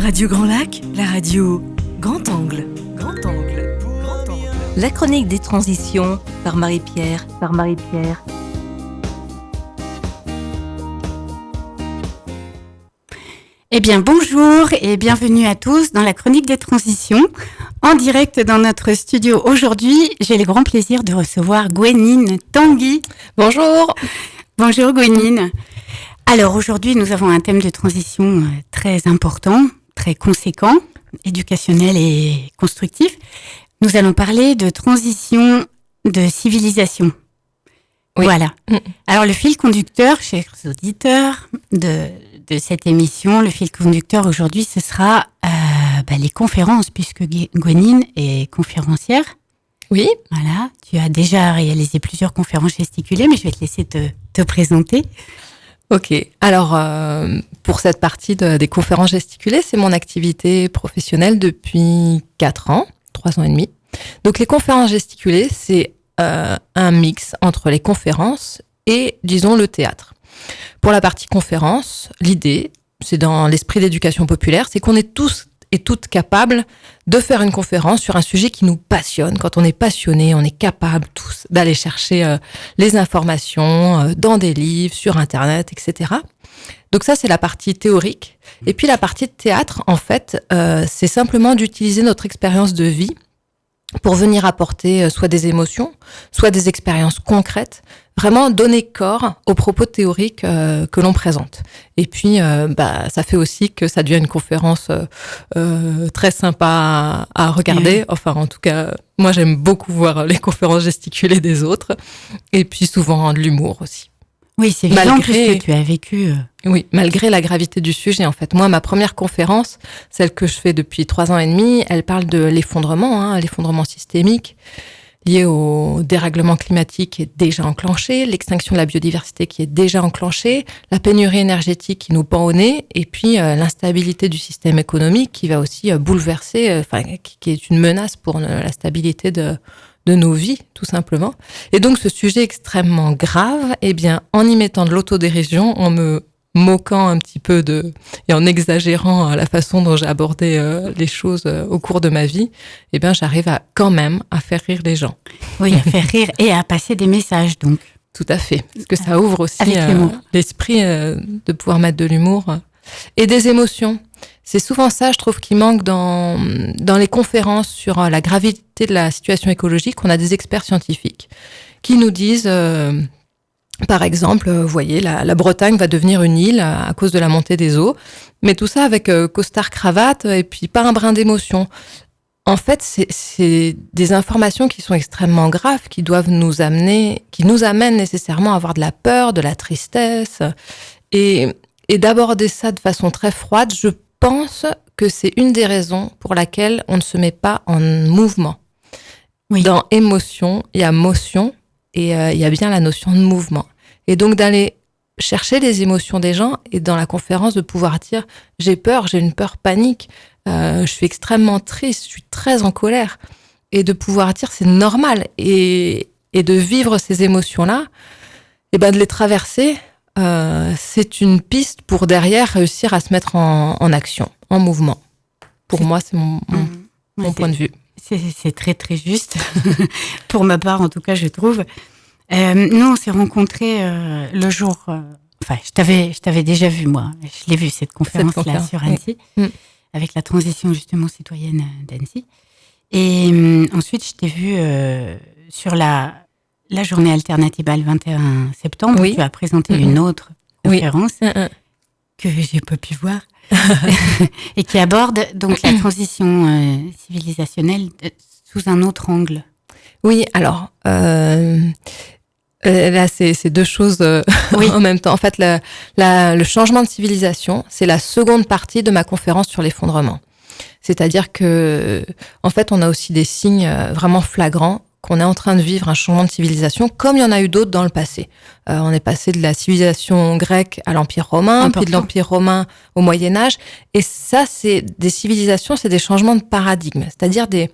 Radio Grand Lac, la radio Grand Angle. Grand Angle. Grand Angle. La chronique des transitions par Marie-Pierre. Eh bien, bonjour et bienvenue à tous dans la chronique des transitions. En direct dans notre studio aujourd'hui, j'ai le grand plaisir de recevoir Gwenine Tanguy. Bonjour. Bonjour Gwenine. Alors aujourd'hui, nous avons un thème de transition très important, très conséquent, éducationnel et constructif. Nous allons parler de transition de civilisation. Oui. Voilà. Alors le fil conducteur, chers auditeurs, de cette émission, le fil conducteur aujourd'hui, ce sera les conférences, puisque Gwenine est conférencière. Oui. Voilà. Tu as déjà réalisé plusieurs conférences gesticulées, mais je vais te laisser te présenter. Ok. Alors, pour cette partie des conférences gesticulées, c'est mon activité professionnelle depuis 4 ans, 3 ans et demi. Donc, les conférences gesticulées, c'est un mix entre les conférences et, disons, le théâtre. Pour la partie conférence, l'idée, c'est dans l'esprit d'éducation populaire, c'est qu'on est tous et toutes capables de faire une conférence sur un sujet qui nous passionne. Quand on est passionné, on est capable tous d'aller chercher les informations dans des livres, sur Internet, etc. Donc ça, c'est la partie théorique. Et puis la partie de théâtre, en fait, c'est simplement d'utiliser notre expérience de vie pour venir apporter soit des émotions, soit des expériences concrètes, vraiment donner corps aux propos théoriques que l'on présente. Et puis, ça fait aussi que ça devient une conférence très sympa à regarder. Oui. Enfin, en tout cas, moi, j'aime beaucoup voir les conférences gesticulées des autres. Et puis, souvent, de l'humour aussi. Oui, c'est évident que tu as vécu. Oui, malgré la gravité du sujet, en fait. Moi, ma première conférence, celle que je fais depuis 3 ans et demi, elle parle de l'effondrement, l'effondrement systémique lié au dérèglement climatique qui est déjà enclenché, l'extinction de la biodiversité qui est déjà enclenchée, la pénurie énergétique qui nous pend au nez, et puis l'instabilité du système économique qui va aussi bouleverser, qui est une menace pour la stabilité de nos vies, tout simplement. Et donc, ce sujet extrêmement grave, eh bien, en y mettant de l'autodérision, en me moquant un petit peu et en exagérant la façon dont j'ai abordé les choses au cours de ma vie, eh bien, j'arrive quand même à faire rire les gens. Oui, à faire rire et à passer des messages, donc. Tout à fait. Parce que ça ouvre aussi l'esprit de pouvoir mettre de l'humour et des émotions. C'est souvent ça, je trouve, qui manque dans les conférences sur la gravité de la situation écologique. On a des experts scientifiques qui nous disent, par exemple, vous voyez, la Bretagne va devenir une île à cause de la montée des eaux, mais tout ça avec costard, cravate et puis pas un brin d'émotion. En fait, c'est des informations qui sont extrêmement graves, qui nous amènent nécessairement à avoir de la peur, de la tristesse, et d'aborder ça de façon très froide. Je pense que c'est une des raisons pour laquelle on ne se met pas en mouvement. Oui. Dans émotion, il y a motion et il y a bien la notion de mouvement. Et donc d'aller chercher les émotions des gens et dans la conférence de pouvoir dire « j'ai peur, j'ai une peur panique, je suis extrêmement triste, je suis très en colère » et de pouvoir dire « c'est normal » et de vivre ces émotions-là, et de les traverser. C'est une piste pour derrière réussir à se mettre en action, en mouvement. Pour moi, c'est mon point de vue. C'est très, très juste. Pour ma part, en tout cas, je trouve. Nous, on s'est rencontrés le jour... je t'avais déjà vu, moi. Je l'ai vu, cette conférence-là, sur Annecy, avec la transition, justement, citoyenne d'Annecy. Et ensuite, je t'ai vu sur la journée alternative le 21 septembre, oui. Tu as présenté une autre conférence que j'ai pas pu voir et qui aborde donc la transition civilisationnelle sous un autre angle. Oui, alors là c'est deux choses en même temps. En fait, le changement de civilisation, c'est la seconde partie de ma conférence sur l'effondrement. C'est-à-dire que, en fait, on a aussi des signes vraiment flagrants qu'on est en train de vivre un changement de civilisation, comme il y en a eu d'autres dans le passé. On est passé de la civilisation grecque à l'Empire romain, puis de l'Empire romain au Moyen-Âge. Et ça, c'est des civilisations, c'est des changements de paradigme. C'est-à-dire des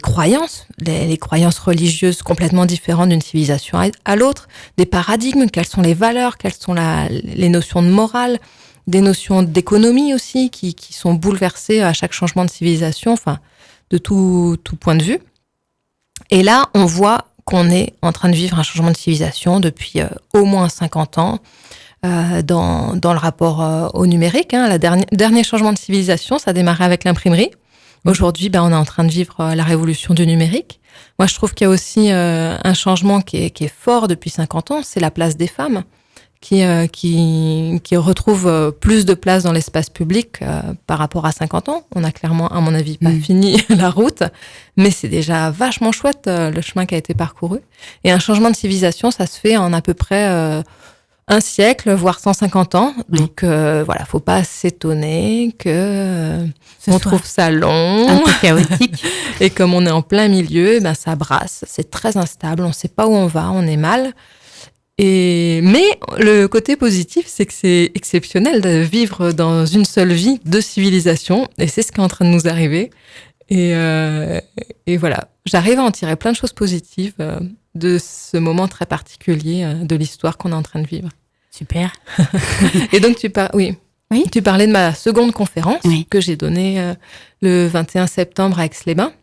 croyances, les croyances religieuses complètement différentes d'une civilisation à l'autre, des paradigmes, quelles sont les valeurs, quelles sont les notions de morale, des notions d'économie aussi qui sont bouleversées à chaque changement de civilisation, enfin, de tout point de vue. Et là, on voit qu'on est en train de vivre un changement de civilisation depuis au moins 50 ans dans le rapport au numérique. Le dernier changement de civilisation, ça a démarré avec l'imprimerie. Aujourd'hui, on est en train de vivre la révolution du numérique. Moi, je trouve qu'il y a aussi un changement qui est fort depuis 50 ans, c'est la place des femmes qui retrouve plus de place dans l'espace public par rapport à 50 ans. On a clairement, à mon avis, pas fini la route, mais c'est déjà vachement chouette le chemin qui a été parcouru. Et un changement de civilisation, ça se fait en à peu près un siècle, voire 150 ans. Donc voilà, faut pas s'étonner que on trouve ça long, un peu chaotique. Et comme on est en plein milieu, ça brasse, c'est très instable, on sait pas où on va, on est mal. Mais le côté positif, c'est que c'est exceptionnel de vivre dans une seule vie deux civilisations, et c'est ce qui est en train de nous arriver. Et voilà, j'arrive à en tirer plein de choses positives de ce moment très particulier de l'histoire qu'on est en train de vivre. Super. Et donc tu parlais de ma seconde conférence que j'ai donnée le 21 septembre à Aix-les-Bains.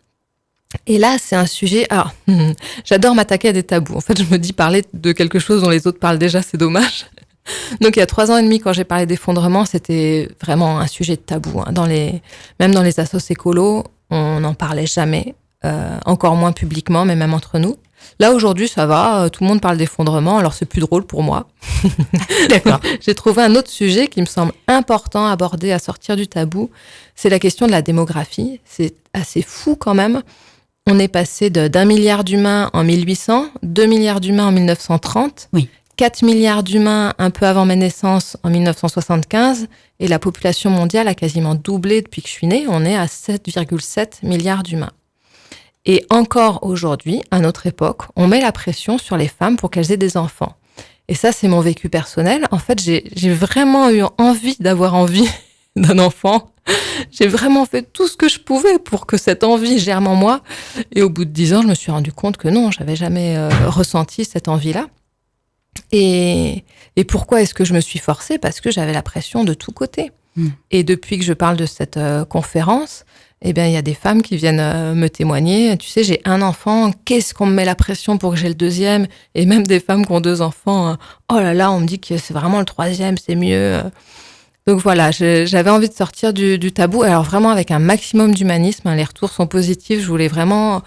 Et là, c'est un sujet... Alors, j'adore m'attaquer à des tabous. En fait, je me dis parler de quelque chose dont les autres parlent déjà, c'est dommage. Donc, il y a 3 ans et demi, quand j'ai parlé d'effondrement, c'était vraiment un sujet de tabou. Même dans les assos écolos, on n'en parlait jamais, encore moins publiquement, mais même entre nous. Là, aujourd'hui, ça va, tout le monde parle d'effondrement, alors c'est plus drôle pour moi. D'accord. J'ai trouvé un autre sujet qui me semble important à aborder, à sortir du tabou. C'est la question de la démographie. C'est assez fou quand même. On est passé d'1 milliard d'humains en 1800, 2 milliards d'humains en 1930, 4 milliards d'humains un peu avant ma naissance en 1975, et la population mondiale a quasiment doublé depuis que je suis née. On est à 7,7 milliards d'humains. Et encore aujourd'hui, à notre époque, on met la pression sur les femmes pour qu'elles aient des enfants. Et ça, c'est mon vécu personnel. En fait, j'ai vraiment eu envie d'avoir envie d'un enfant. J'ai vraiment fait tout ce que je pouvais pour que cette envie germe en moi. Et au bout de 10 ans, je me suis rendu compte que non, j'avais jamais ressenti cette envie-là. Et pourquoi est-ce que je me suis forcée ? Parce que j'avais la pression de tous côtés. Et depuis que je parle de cette conférence, il y a des femmes qui viennent me témoigner. Tu sais, j'ai un enfant, qu'est-ce qu'on me met la pression pour que j'ai le deuxième ? Et même des femmes qui ont 2 enfants, oh là là, on me dit que c'est vraiment le 3e, c'est mieux. Donc voilà, j'avais envie de sortir du tabou, alors vraiment avec un maximum d'humanisme. Les retours sont positifs, je voulais vraiment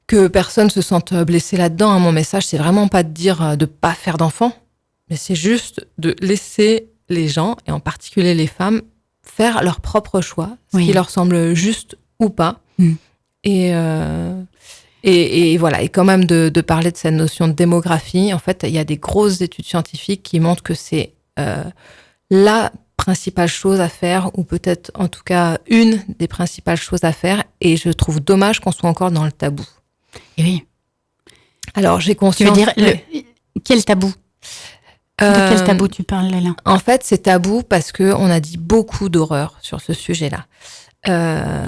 que personne se sente blessé là-dedans. Mon message, c'est vraiment pas de dire de pas faire d'enfants, mais c'est juste de laisser les gens, et en particulier les femmes, faire leur propre choix, ce qui leur semble juste ou pas. Et voilà, et quand même de parler de cette notion de démographie. En fait, il y a des grosses études scientifiques qui montrent que c'est la principale chose à faire, ou peut-être en tout cas une des principales choses à faire, et je trouve dommage qu'on soit encore dans le tabou. Et oui. Alors j'ai conscience... Tu veux dire, quel tabou ? De quel tabou tu parles là ? En fait, c'est tabou parce qu'on a dit beaucoup d'horreurs sur ce sujet-là.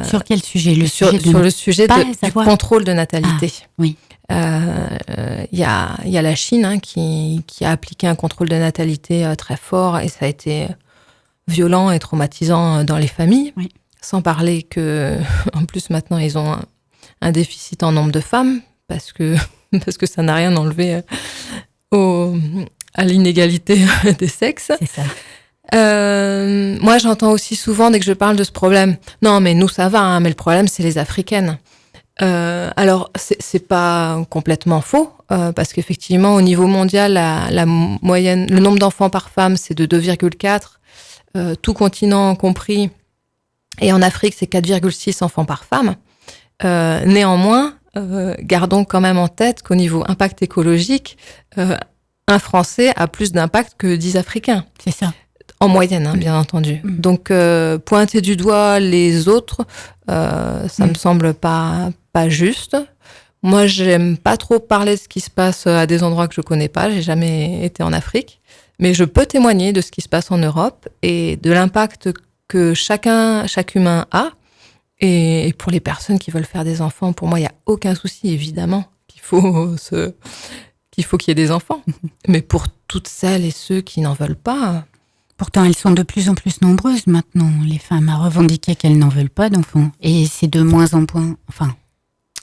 Sur quel sujet ? Sur le sujet du contrôle de natalité. Oui. Il y a la Chine qui a appliqué un contrôle de natalité très fort, et ça a été violent et traumatisant dans les familles. Oui. Sans parler que, en plus maintenant, ils ont un déficit en nombre de femmes parce que ça n'a rien enlevé à l'inégalité des sexes. C'est ça. Moi, j'entends aussi souvent, dès que je parle de ce problème, non, mais nous, ça va, mais le problème, c'est les Africaines. Alors, c'est pas complètement faux, parce qu'effectivement, au niveau mondial, la moyenne, le nombre d'enfants par femme, c'est de 2,4, tout continent compris, et en Afrique, c'est 4,6 enfants par femme. Néanmoins, gardons quand même en tête qu'au niveau impact écologique, un Français a plus d'impact que 10 Africains. C'est ça. En moyenne, bien entendu. Donc, pointer du doigt les autres, ça me semble pas juste. Moi, j'aime pas trop parler de ce qui se passe à des endroits que je connais pas. J'ai jamais été en Afrique. Mais je peux témoigner de ce qui se passe en Europe et de l'impact que chaque humain a. Et pour les personnes qui veulent faire des enfants, pour moi, il n'y a aucun souci, évidemment, qu'il faut qu'il y ait des enfants. Mais pour toutes celles et ceux qui n'en veulent pas, Pourtant, elles sont de plus en plus nombreuses maintenant, les femmes, à revendiquer qu'elles n'en veulent pas d'enfants. Et c'est de moins en moins... Enfin,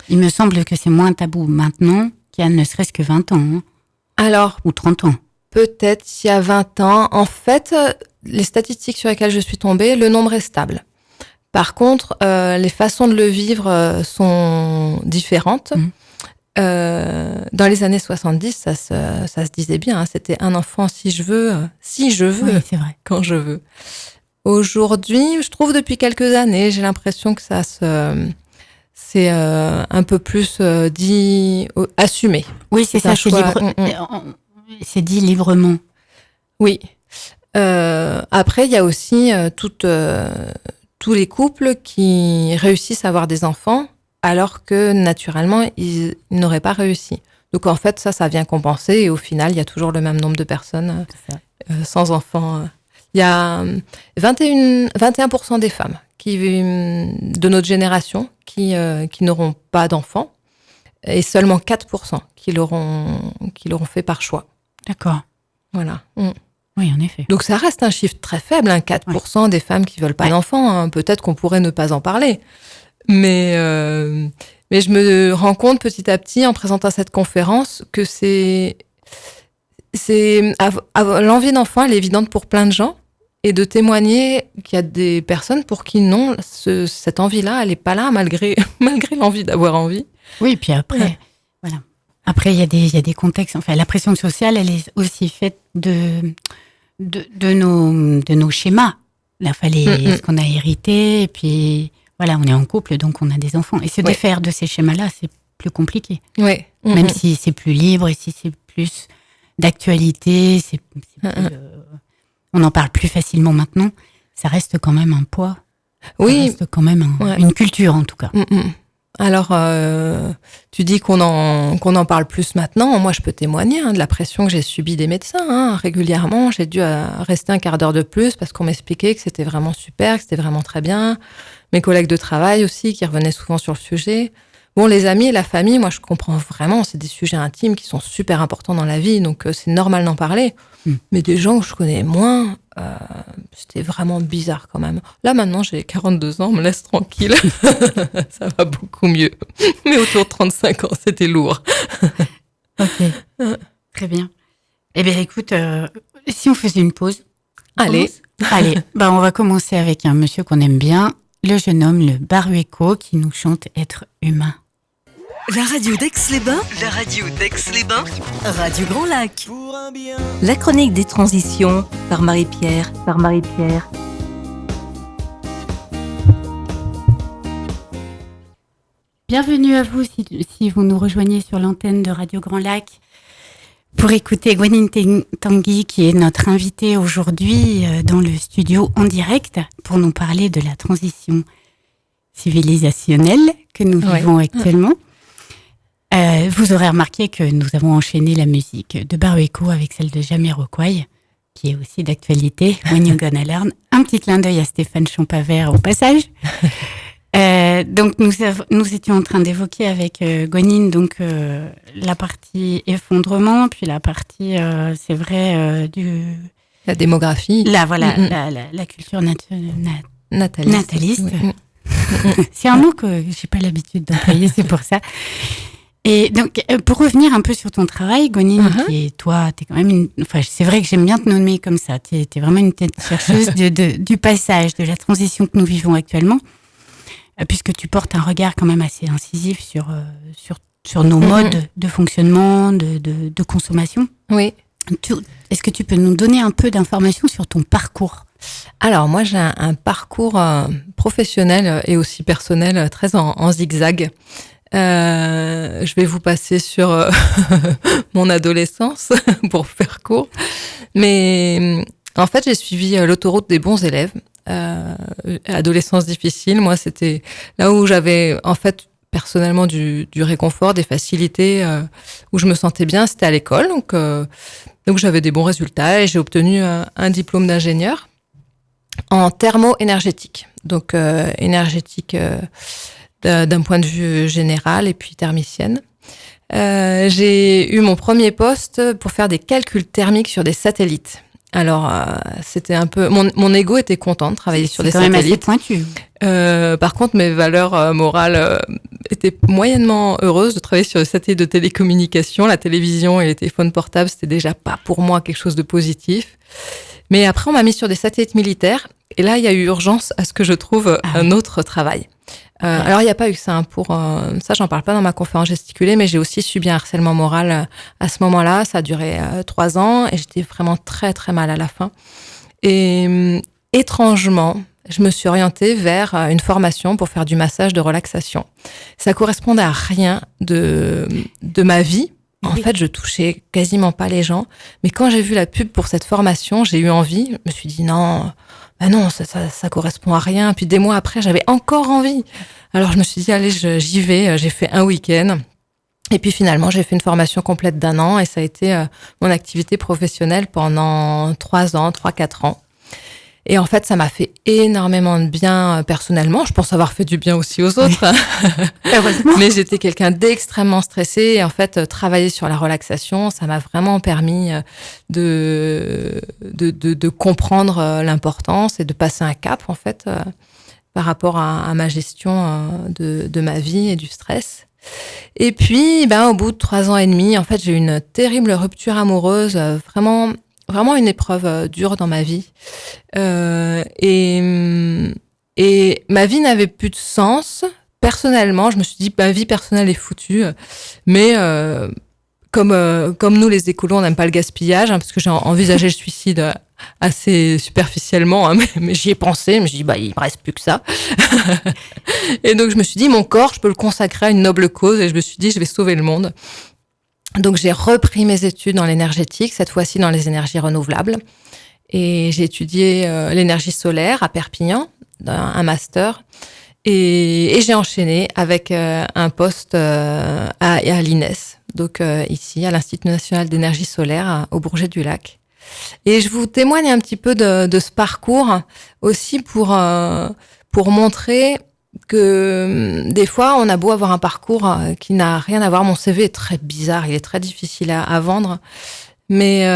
il me semble que c'est moins tabou maintenant qu'il y a ne serait-ce que 20 ans. Hein, alors, ou 30 ans. Peut-être il y a 20 ans. En fait, les statistiques sur lesquelles je suis tombée, le nombre est stable. Par contre, les façons de le vivre sont différentes. Dans les années 70, ça se disait bien. Hein, c'était un enfant si je veux, oui, c'est vrai. Quand je veux. Aujourd'hui, je trouve depuis quelques années, j'ai l'impression que c'est un peu plus dit assumé. Oui, c'est ça. C'est dit librement. Oui. Après, il y a aussi tous les couples qui réussissent à avoir des enfants alors que naturellement, ils n'auraient pas réussi. Donc en fait, ça vient compenser et au final, il y a toujours le même nombre de personnes sans enfants. Il y a 21% des femmes de notre génération qui n'auront pas d'enfants et seulement 4% qui l'auront fait par choix. D'accord. Voilà. Oui, en effet. Donc ça reste un chiffre très faible, 4% des femmes qui veulent pas d'enfants. Hein. Peut-être qu'on pourrait ne pas en parler. Mais je me rends compte petit à petit en présentant cette conférence que l'envie d'enfant, elle est évidente pour plein de gens et de témoigner qu'il y a des personnes pour qui non, cette envie-là, elle n'est pas là malgré l'envie d'avoir envie. Oui, puis après, voilà. Après, il y a des contextes. Enfin, la pression sociale, elle est aussi faite de nos schémas. Enfin, ce qu'on a hérité, et puis voilà, on est en couple, donc on a des enfants. Et se défaire de ces schémas-là, c'est plus compliqué. Oui. Même si c'est plus libre et si c'est plus d'actualité, on en parle plus facilement maintenant. Ça reste quand même un poids. Oui. Ça reste quand même une culture, en tout cas. Alors, tu dis qu'on en parle plus maintenant. Moi, je peux témoigner de la pression que j'ai subie des médecins. Régulièrement, j'ai dû rester un quart d'heure de plus parce qu'on m'expliquait que c'était vraiment super, que c'était vraiment très bien. Mes collègues de travail aussi, qui revenaient souvent sur le sujet. Bon, les amis et la famille, moi, je comprends vraiment. C'est des sujets intimes qui sont super importants dans la vie, donc c'est normal d'en parler. Mais des gens que je connais moins, c'était vraiment bizarre quand même. Là, maintenant, j'ai 42 ans, on me laisse tranquille. Ça va beaucoup mieux. Mais autour de 35 ans, c'était lourd. Ok, très bien. Eh bien, écoute, si on faisait une pause. Allez, on va commencer avec un monsieur qu'on aime bien, le jeune homme, le Barueco, qui nous chante Être humain. La radio d'Aix-les-Bains, Radio Grand Lac. La chronique des transitions par Marie-Pierre. Bienvenue à vous si vous nous rejoignez sur l'antenne de Radio Grand Lac pour écouter Gwenyne Tanguy, qui est notre invitée aujourd'hui dans le studio en direct pour nous parler de la transition civilisationnelle que nous vivons actuellement. Vous aurez remarqué que nous avons enchaîné la musique de Barueco avec celle de Jamiroquai, qui est aussi d'actualité. When You Gonna Learn. Un petit clin d'œil à Stéphane Champavert au passage. Donc nous étions en train d'évoquer avec Gwenyne la partie effondrement, puis la partie c'est vrai la démographie. Là voilà, la culture nataliste. Oui. C'est un mot que j'ai pas l'habitude d'employer, c'est pour ça. Et donc, pour revenir un peu sur ton travail, Gwenyne, t'es quand même c'est vrai que j'aime bien te nommer comme ça. T'es vraiment une tête chercheuse du passage, de la transition que nous vivons actuellement, puisque tu portes un regard quand même assez incisif sur nos modes de fonctionnement, de consommation. Oui. Est-ce que tu peux nous donner un peu d'informations sur ton parcours ? Alors, moi, j'ai un parcours professionnel et aussi personnel très en zigzag. Je vais vous passer sur mon adolescence pour faire court. Mais en fait, j'ai suivi l'autoroute des bons élèves. Adolescence difficile, moi, c'était là où j'avais en fait personnellement du réconfort, des facilités, où je me sentais bien, c'était à l'école. Donc j'avais des bons résultats et j'ai obtenu un diplôme d'ingénieur en thermo-énergétique. Donc énergétique d'un point de vue général et puis thermicienne. J'ai eu mon premier poste pour faire des calculs thermiques sur des satellites. Alors, c'était un peu... Mon ego était content de travailler sur des satellites. C'est quand même assez pointu. Par contre, mes valeurs morales étaient moyennement heureuses de travailler sur des satellites de télécommunication. La télévision et les téléphones portables, c'était déjà pas pour moi quelque chose de positif. Mais après, on m'a mis sur des satellites militaires. Et là, il y a eu urgence à ce que je trouve un autre travail. Alors, il n'y a pas eu que ça. Pour ça, j'en parle pas dans ma conférence gesticulée, mais j'ai aussi subi un harcèlement moral à ce moment-là. Ça a duré 3 ans et j'étais vraiment très, très mal à la fin. Et étrangement, je me suis orientée vers une formation pour faire du massage de relaxation. Ça correspondait à rien de ma vie. En fait, je touchais quasiment pas les gens. Mais quand j'ai vu la pub pour cette formation, j'ai eu envie. Je me suis dit non, ça correspond à rien. Puis des mois après, j'avais encore envie. Alors je me suis dit allez, j'y vais. J'ai fait un week-end. Et puis finalement, j'ai fait une formation complète d'1 an et ça a été mon activité professionnelle pendant 3-4 ans. Et en fait, ça m'a fait énormément de bien personnellement. Je pense avoir fait du bien aussi aux autres. Heureusement. Mais j'étais quelqu'un d'extrêmement stressé. Et en fait, travailler sur la relaxation, ça m'a vraiment permis de comprendre l'importance et de passer un cap, en fait, par rapport à ma gestion de ma vie et du stress. Et puis, au bout de 3 ans et demi, en fait, j'ai eu une terrible rupture amoureuse, vraiment une épreuve dure dans ma vie. Et ma vie n'avait plus de sens. Personnellement, je me suis dit, ma vie personnelle est foutue. Mais comme nous, les écolos, on n'aime pas le gaspillage, parce que j'ai envisagé le suicide assez superficiellement, mais j'y ai pensé. Je me suis dit, il me reste plus que ça. Et donc, je me suis dit, mon corps, je peux le consacrer à une noble cause. Et je me suis dit, je vais sauver le monde. Donc, j'ai repris mes études dans l'énergétique, cette fois-ci dans les énergies renouvelables. Et j'ai étudié l'énergie solaire à Perpignan, un master. Et j'ai enchaîné avec un poste à l'INES, donc ici, à l'Institut national d'énergie solaire, au Bourget-du-Lac. Et je vous témoigne un petit peu de ce parcours aussi pour montrer que des fois, on a beau avoir un parcours qui n'a rien à voir. Mon CV est très bizarre, il est très difficile à vendre. Mais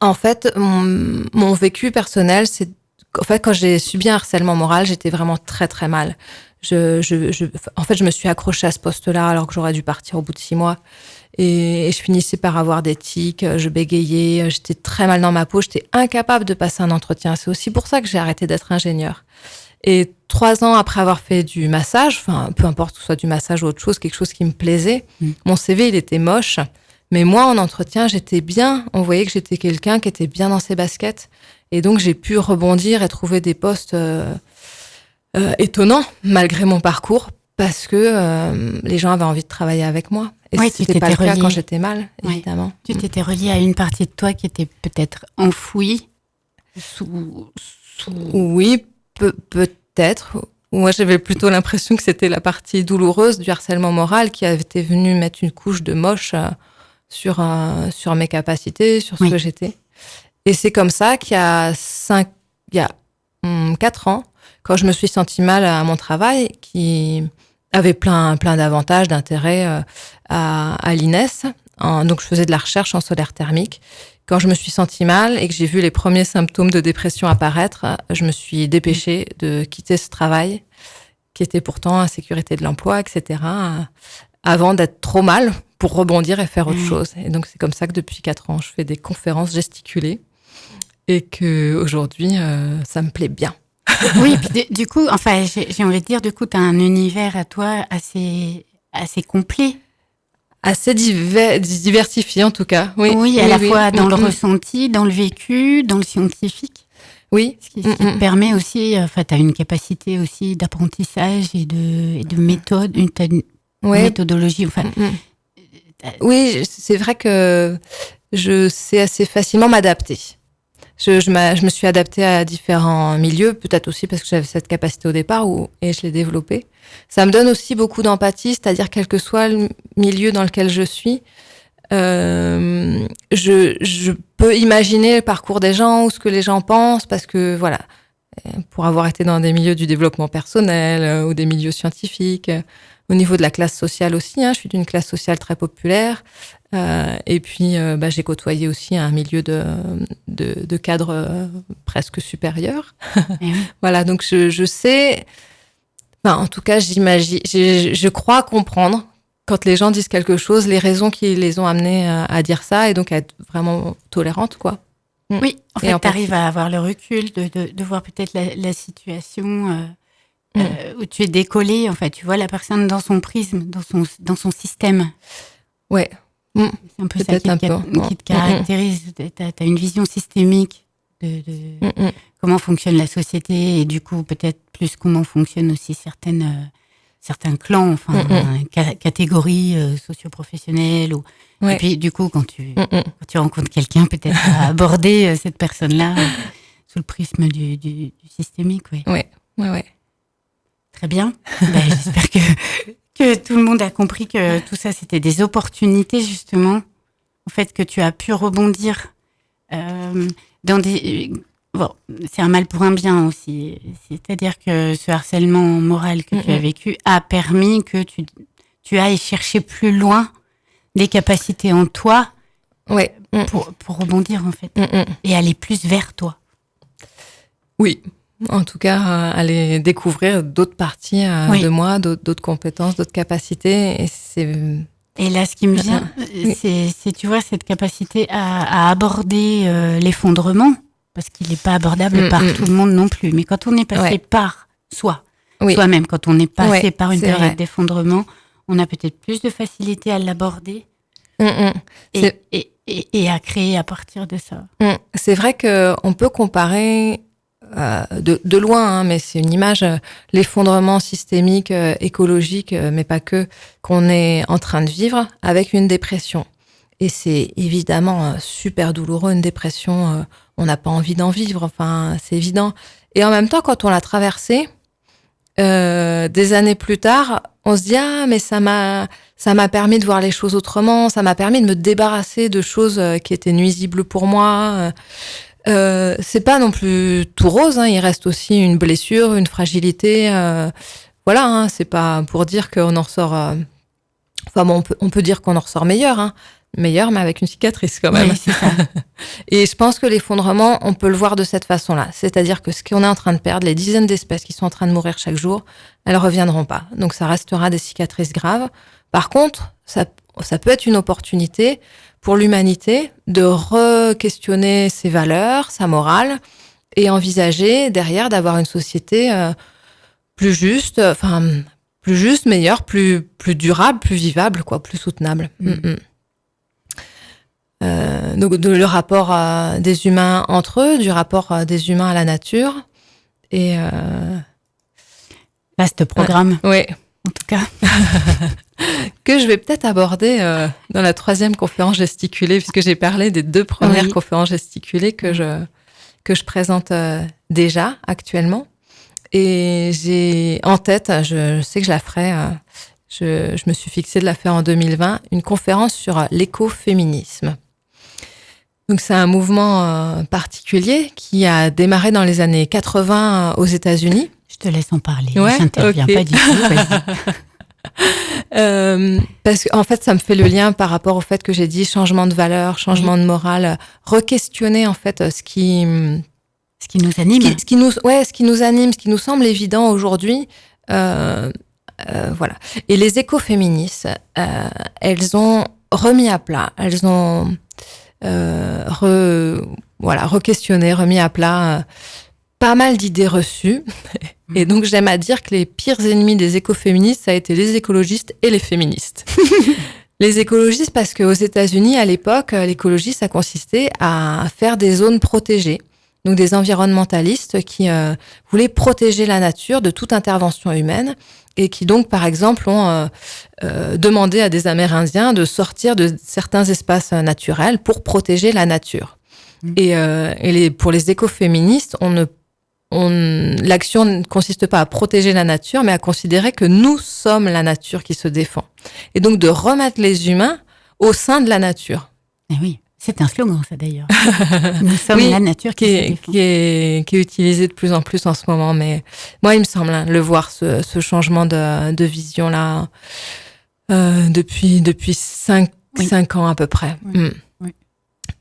en fait, mon vécu personnel, c'est... En fait, quand j'ai subi un harcèlement moral, j'étais vraiment très, très mal. En fait, je me suis accrochée à ce poste-là alors que j'aurais dû partir au bout de 6 mois. Et je finissais par avoir des tics, je bégayais, j'étais très mal dans ma peau, j'étais incapable de passer un entretien. C'est aussi pour ça que j'ai arrêté d'être ingénieure. Et 3 ans après avoir fait du massage, enfin, peu importe que ce soit du massage ou autre chose, quelque chose qui me plaisait, mon CV, il était moche. Mais moi, en entretien, j'étais bien. On voyait que j'étais quelqu'un qui était bien dans ses baskets. Et donc, j'ai pu rebondir et trouver des postes étonnants, malgré mon parcours, parce que les gens avaient envie de travailler avec moi. Et c'était pas le cas quand j'étais mal, évidemment. Tu t'étais reliée à une partie de toi qui était peut-être enfouie Oui, peut-être. Moi, j'avais plutôt l'impression que c'était la partie douloureuse du harcèlement moral qui avait été venue mettre une couche de moche sur mes capacités, sur ce que j'étais. Et c'est comme ça qu'il y a 4 ans, quand je me suis sentie mal à mon travail, qui avait plein d'avantages, d'intérêts à l'INES. Donc, je faisais de la recherche en solaire thermique. Quand je me suis sentie mal et que j'ai vu les premiers symptômes de dépression apparaître, je me suis dépêchée de quitter ce travail, qui était pourtant à sécurité de l'emploi, etc., avant d'être trop mal pour rebondir et faire autre chose. Et donc, c'est comme ça que depuis 4 ans, je fais des conférences gesticulées et qu'aujourd'hui, ça me plaît bien. Oui, puis du coup, enfin, j'ai envie de dire, du coup, tu as un univers à toi assez complet. Assez diversifié, en tout cas. Oui, à la fois dans le ressenti, dans le vécu, dans le scientifique. Oui. Ce qui te permet aussi, enfin, tu as une capacité aussi d'apprentissage et de méthode, une méthodologie. Enfin, oui, c'est vrai que je sais assez facilement m'adapter. Je me suis adaptée à différents milieux, peut-être aussi parce que j'avais cette capacité au départ et je l'ai développée. Ça me donne aussi beaucoup d'empathie, c'est-à-dire quel que soit le milieu dans lequel je suis, je peux imaginer le parcours des gens ou ce que les gens pensent parce que voilà, pour avoir été dans des milieux du développement personnel ou des milieux scientifiques. Au niveau de la classe sociale aussi, je suis d'une classe sociale très populaire. Et puis, j'ai côtoyé aussi un milieu de cadres presque supérieurs. Voilà, donc je sais... en tout cas, j'imagine, je crois comprendre quand les gens disent quelque chose, les raisons qui les ont amenés à dire ça et donc à être vraiment tolérantes, quoi. Oui, en fait, tu arrives à avoir le recul de voir peut-être la situation où tu es décollé. En fait, tu vois la personne dans son prisme, dans son système. Ouais. C'est un peu ça qui te caractérise. Tu as une vision systémique de comment fonctionne la société et du coup, peut-être plus comment fonctionnent aussi certains clans, catégories socio-professionnelles. Et puis, du coup, quand tu rencontres quelqu'un, peut-être à aborder cette personne-là sous le prisme du systémique. Oui. Ouais. Très bien. J'espère que tout le monde a compris que tout ça, c'était des opportunités, justement. En fait, que tu as pu rebondir dans des... Bon, c'est un mal pour un bien aussi. C'est-à-dire que ce harcèlement moral que tu as vécu a permis que tu ailles chercher plus loin des capacités en toi pour rebondir, en fait. Et aller plus vers toi. Oui. En tout cas, aller découvrir d'autres parties de moi, d'autres compétences, d'autres capacités. Et là, ce qui me vient, c'est, tu vois, cette capacité à aborder l'effondrement, parce qu'il n'est pas abordable par tout le monde non plus. Mais quand on est passé par soi-même, quand on est passé par une période d'effondrement, on a peut-être plus de facilité à l'aborder et à créer à partir de ça. C'est vrai qu'on peut comparer... de loin, mais c'est une image, l'effondrement systémique, écologique, mais pas qu'on est en train de vivre avec une dépression. Et c'est évidemment super douloureux, une dépression, on n'a pas envie d'en vivre, c'est évident. Et en même temps, quand on l'a traversé, des années plus tard, on se dit mais ça m'a permis de voir les choses autrement, ça m'a permis de me débarrasser de choses qui étaient nuisibles pour moi. C'est pas non plus tout rose, il reste aussi une blessure, une fragilité. Voilà, c'est pas pour dire qu'on en ressort. On peut dire qu'on en ressort meilleur, mais avec une cicatrice quand même. Oui, c'est ça. Et je pense que l'effondrement, on peut le voir de cette façon-là. C'est-à-dire que ce qu'on est en train de perdre, les dizaines d'espèces qui sont en train de mourir chaque jour, elles reviendront pas. Donc ça restera des cicatrices graves. Par contre, ça peut être une opportunité pour l'humanité de re-questionner ses valeurs, sa morale, et envisager derrière une société plus juste, meilleure, plus durable, plus vivable, plus soutenable. Donc le rapport des humains entre eux, du rapport des humains à la nature. Et vaste programme. Oui. En tout cas. Que je vais peut-être aborder dans la 3e conférence gesticulée, puisque j'ai parlé des 2 premières conférences gesticulées que je présente déjà actuellement. Et j'ai en tête, je sais que je la ferai, je me suis fixée de la faire en 2020, une conférence sur l'écoféminisme. Donc c'est un mouvement particulier qui a démarré dans les années 80 aux États-Unis. Je te laisse en parler, j'interviens pas du tout. Parce qu'en fait, ça me fait le lien par rapport au fait que j'ai dit changement de valeur, changement de morale, re-questionner en fait ce qui nous anime, ce qui nous anime, ce qui nous semble évident aujourd'hui. Voilà. Et les écoféministes, elles ont remis à plat, elles ont re-questionné, remis à plat pas mal d'idées reçues. Et donc, j'aime à dire que les pires ennemis des écoféministes, ça a été les écologistes et les féministes. Les écologistes, parce qu'aux États-Unis, à l'époque, l'écologie, ça consistait à faire des zones protégées. Donc, des environnementalistes qui voulaient protéger la nature de toute intervention humaine et qui donc, par exemple, ont demandé à des Amérindiens de sortir de certains espaces naturels pour protéger la nature. Et pour les écoféministes, l'action ne consiste pas à protéger la nature, mais à considérer que nous sommes la nature qui se défend. Et donc de remettre les humains au sein de la nature. Et oui, C'est un slogan, ça d'ailleurs. Nous sommes la nature qui est utilisé de plus en plus en ce moment. Mais moi, il me semble le voir ce changement de vision là depuis 5 ans à peu près. Oui. Oui.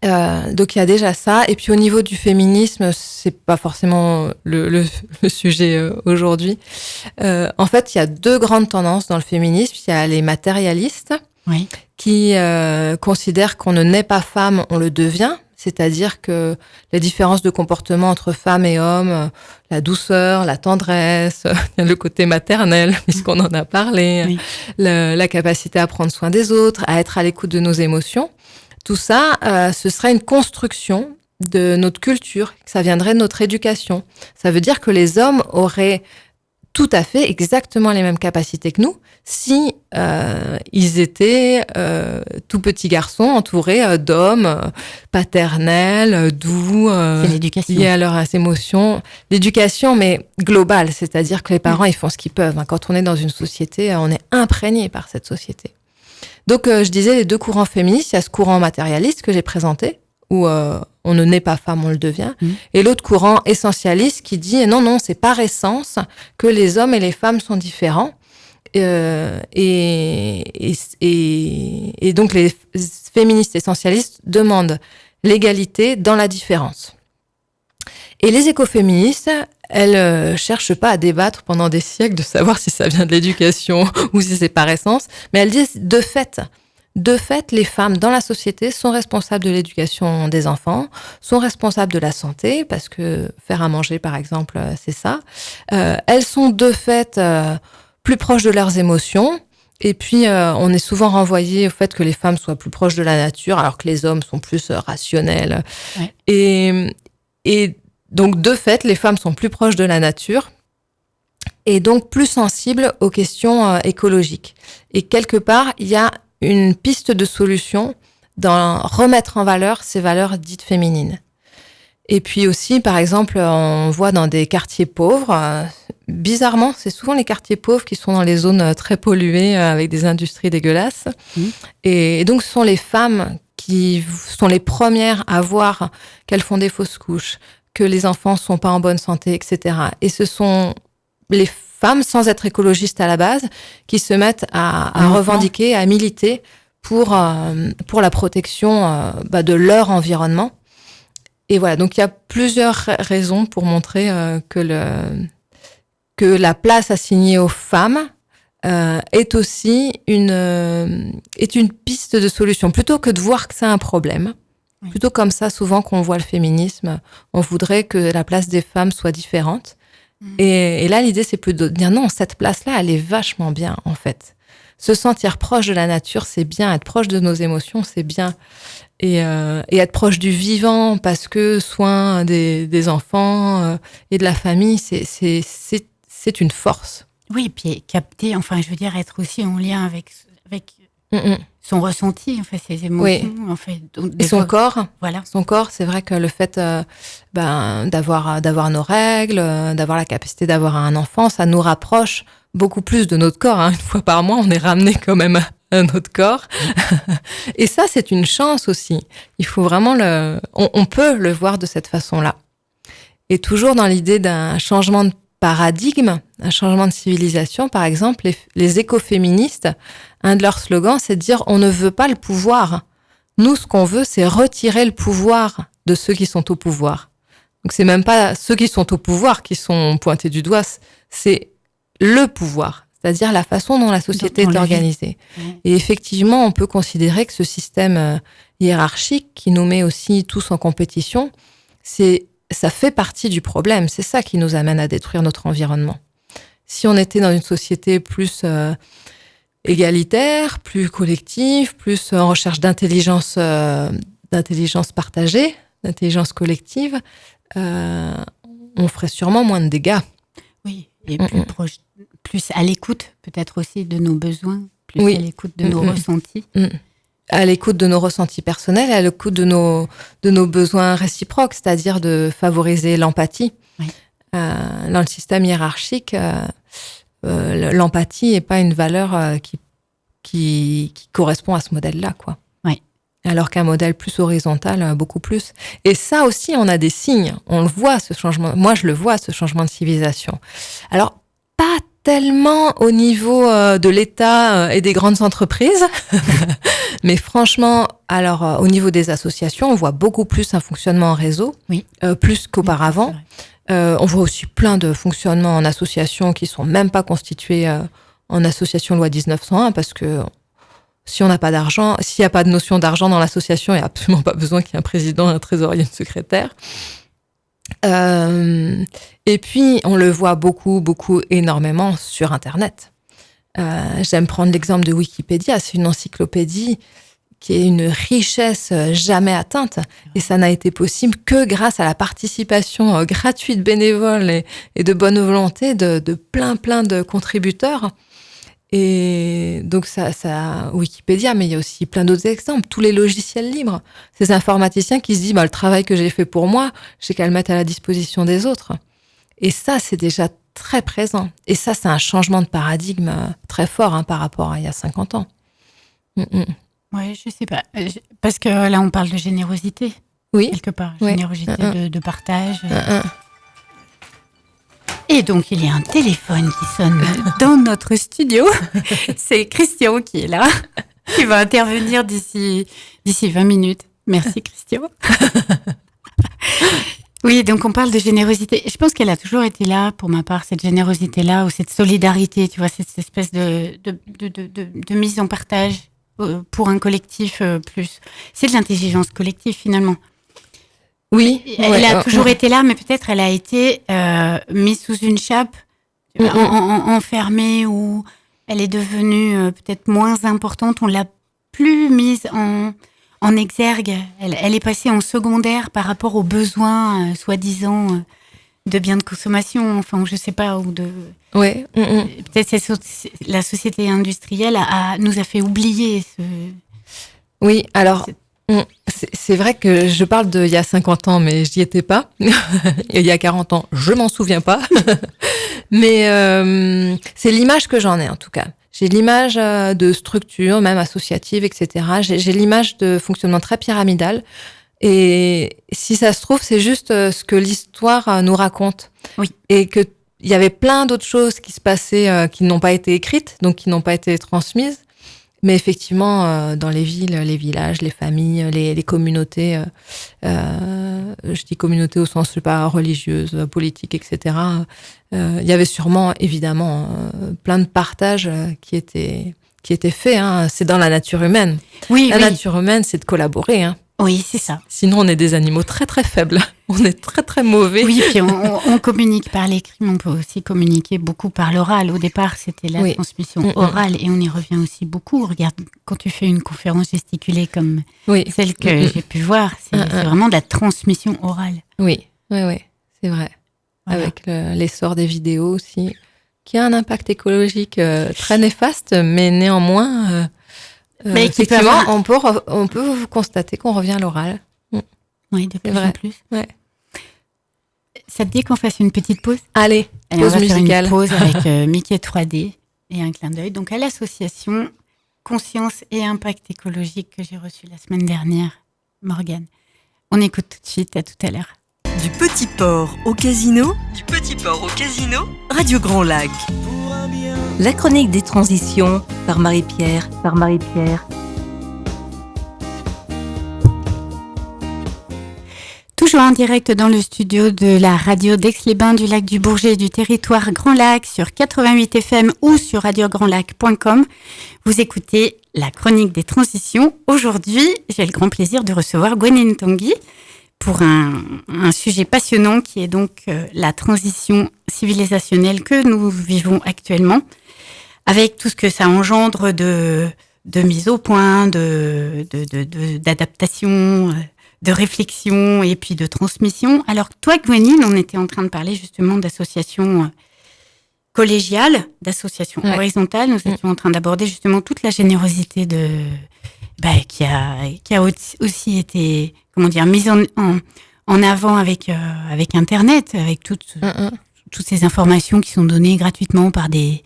Donc il y a déjà ça. Et puis au niveau du féminisme, c'est pas forcément le sujet aujourd'hui. En fait, il y a 2 grandes tendances dans le féminisme. Il y a les matérialistes. Oui. Qui considèrent qu'on ne naît pas femme, on le devient. C'est-à-dire que les différences de comportement entre femmes et hommes, la douceur, la tendresse, le côté maternel, puisqu'on en a parlé, la capacité à prendre soin des autres, à être à l'écoute de nos émotions, tout ça, ce serait une construction de notre culture, que ça viendrait de notre éducation. Ça veut dire que les hommes auraient tout à fait exactement les mêmes capacités que nous si ils étaient tout petits garçons entourés d'hommes paternels, doux, liés à leurs émotions. L'éducation, mais globale, c'est-à-dire que les parents, ils font ce qu'ils peuvent. Quand on est dans une société, on est imprégné par cette société. Donc, je disais, les 2 courants féministes, il y a ce courant matérialiste que j'ai présenté, où on ne naît pas femme, on le devient. Et l'autre courant essentialiste qui dit non, c'est par essence que les hommes et les femmes sont différents. Et donc les féministes essentialistes demandent l'égalité dans la différence. Et les écoféministes, elles cherchent pas à débattre pendant des siècles de savoir si ça vient de l'éducation ou si c'est par essence, mais elles disent de fait, les femmes dans la société sont responsables de l'éducation des enfants, sont responsables de la santé, parce que faire à manger, par exemple, c'est ça. Elles sont de fait plus proches de leurs émotions. Et puis, on est souvent renvoyé au fait que les femmes soient plus proches de la nature, alors que les hommes sont plus rationnels. Ouais. Et donc, de fait, les femmes sont plus proches de la nature et donc plus sensibles aux questions écologiques. Et quelque part, il y a une piste de solution dans remettre en valeur ces valeurs dites féminines. Et puis aussi, par exemple, on voit dans des quartiers pauvres, bizarrement, c'est souvent les quartiers pauvres qui sont dans les zones très polluées avec des industries dégueulasses. Et donc, ce sont les femmes qui sont les premières à voir qu'elles font des fausses couches, que les enfants sont pas en bonne santé, etc. Et ce sont les femmes, sans être écologistes à la base, qui se mettent à revendiquer, à militer pour la protection de leur environnement. Et voilà, donc il y a plusieurs raisons pour montrer que la place assignée aux femmes est aussi une piste de solution. Plutôt que de voir que c'est un problème, plutôt comme ça, souvent qu'on voit le féminisme, on voudrait que la place des femmes soit différente. Et là, l'idée, c'est plus de dire non, cette place-là, elle est vachement bien, en fait. Se sentir proche de la nature, c'est bien. Être proche de nos émotions, c'est bien. Et être proche du vivant, parce que soin des enfants et de la famille, c'est une force. Oui, et puis capter, enfin, je veux dire, être aussi en lien avec son ressenti, en fait, ses émotions, en fait. Donc, et son corps. Voilà. Son corps, c'est vrai que le fait d'avoir nos règles, d'avoir la capacité d'avoir un enfant, ça nous rapproche beaucoup plus de notre corps. Une fois par mois, on est ramené quand même à notre corps. Et ça, c'est une chance aussi. Il faut vraiment on peut le voir de cette façon-là. Et toujours dans l'idée d'un changement de paradigme, un changement de civilisation, par exemple, les écoféministes, un de leurs slogans, c'est de dire on ne veut pas le pouvoir. Nous, ce qu'on veut, c'est retirer le pouvoir de ceux qui sont au pouvoir. Donc, c'est même pas ceux qui sont au pouvoir qui sont pointés du doigt, c'est le pouvoir, c'est-à-dire la façon dont la société est organisée. Et effectivement, on peut considérer que ce système hiérarchique qui nous met aussi tous en compétition, ça fait partie du problème. C'est ça qui nous amène à détruire notre environnement. Si on était dans une société plus égalitaire, plus collective, plus en recherche d'intelligence partagée, d'intelligence collective, on ferait sûrement moins de dégâts. Oui, et plus à l'écoute peut-être aussi de nos besoins, plus à l'écoute de nos ressentis. À l'écoute de nos ressentis personnels, à l'écoute de nos besoins réciproques, c'est-à-dire de favoriser l'empathie. Oui. Dans le système hiérarchique, l'empathie n'est pas une valeur qui correspond à ce modèle-là, quoi. Oui. alors qu'un modèle plus horizontal, beaucoup plus. Et ça aussi, on a des signes. On le voit, ce changement. Moi, je le vois, ce changement de civilisation. Alors, pas tellement au niveau de l'État et des grandes entreprises, mais franchement, alors au niveau des associations, on voit beaucoup plus un fonctionnement en réseau, plus qu'auparavant. On voit aussi plein de fonctionnements en association qui sont même pas constitués en association loi 1901, parce que si on n'a pas d'argent, s'il n'y a pas de notion d'argent dans l'association, il n'y a absolument pas besoin qu'il y ait un président, un trésorier, une secrétaire. Et puis, on le voit beaucoup, énormément sur Internet. J'aime prendre l'exemple de Wikipédia. C'est une encyclopédie qui est une richesse jamais atteinte. Et ça n'a été possible que grâce à la participation gratuite, bénévole et de bonne volonté de plein de contributeurs. Et donc ça Wikipédia, mais il y a aussi plein d'autres exemples, tous les logiciels libres, ces informaticiens qui se disent le travail que j'ai fait pour moi, j'ai qu'à le mettre à la disposition des autres. Et ça, c'est déjà très présent. Et ça, c'est un changement de paradigme très fort par rapport à il y a 50 ans. Oui, je sais pas. Parce que là, on parle de générosité, quelque part. Générosité de partage. Et donc, il y a un téléphone qui sonne dans notre studio. C'est Christian qui est là, qui va intervenir d'ici 20 minutes. Merci, Christian. Oui, donc on parle de générosité. Je pense qu'elle a toujours été là, pour ma part, cette générosité-là, ou cette solidarité, tu vois, cette espèce de mise en partage pour un collectif plus. C'est de l'intelligence collective, finalement. Oui, elle a toujours été là, mais peut-être elle a été mise sous une chape, enfermée, ou elle est devenue peut-être moins importante. On l'a plus mise en exergue. Elle est passée en secondaire par rapport aux besoins, soi-disant, de biens de consommation. Enfin, je sais pas, ou de. Ouais. Peut-être la société industrielle nous a fait oublier ce. Oui, alors. C'est vrai que je parle d'il y a 50 ans, mais j'y étais pas. Il y a 40 ans, je m'en souviens pas. Mais c'est l'image que j'en ai, en tout cas. J'ai l'image de structure, même associative, etc. J'ai l'image de fonctionnement très pyramidal. Et si ça se trouve, c'est juste ce que l'histoire nous raconte. Oui. Et qu'il y avait plein d'autres choses qui se passaient, qui n'ont pas été écrites, donc qui n'ont pas été transmises. Mais effectivement, dans les villes, les villages, les familles, les communautés, je dis communautés au sens, je sais pas, religieuse, politique, etc. Il y avait sûrement, évidemment, plein de partages qui étaient faits. C'est dans la nature humaine. Oui, la nature humaine, c'est de collaborer. Oui, c'est ça. Sinon, on est des animaux très, très faibles. On est très, très mauvais. Oui, puis on communique par l'écrit, mais on peut aussi communiquer beaucoup par l'oral. Au départ, c'était la transmission orale, et on y revient aussi beaucoup. Regarde, quand tu fais une conférence gesticulée comme celle que j'ai pu voir, c'est vraiment de la transmission orale. Oui, c'est vrai. Voilà. Avec l'essor des vidéos aussi, qui a un impact écologique très néfaste, mais néanmoins... mais effectivement, on peut constater qu'on revient à l'oral. Oui, de plus en plus. Ouais. Ça te dit qu'on fasse une petite pause ? Allez, pause on va musicale. Faire une pause avec Mickey 3D et un clin d'œil. Donc à l'association Conscience et Impact Écologique que j'ai reçue la semaine dernière, Morgane. On écoute tout de suite, à tout à l'heure. Du Petit Port au Casino, Radio Grand Lac. La chronique des transitions par Marie-Pierre. Toujours en direct dans le studio de la radio d'Aix-les-Bains, du lac du Bourget, du territoire Grand Lac sur 88 FM ou sur radiograndlac.com. Vous écoutez la chronique des transitions. Aujourd'hui, j'ai le grand plaisir de recevoir Gwenyne Tanguy pour un sujet passionnant qui est donc la transition civilisationnelle que nous vivons actuellement, avec tout ce que ça engendre de mise au point, d'adaptation, de réflexion et puis de transmission. Alors toi, Gwenyne, on était en train de parler justement d'associations collégiales, d'associations horizontales. Nous étions en train d'aborder justement toute la générosité qui a aussi été, mise en avant avec Internet, avec toutes ces informations qui sont données gratuitement par des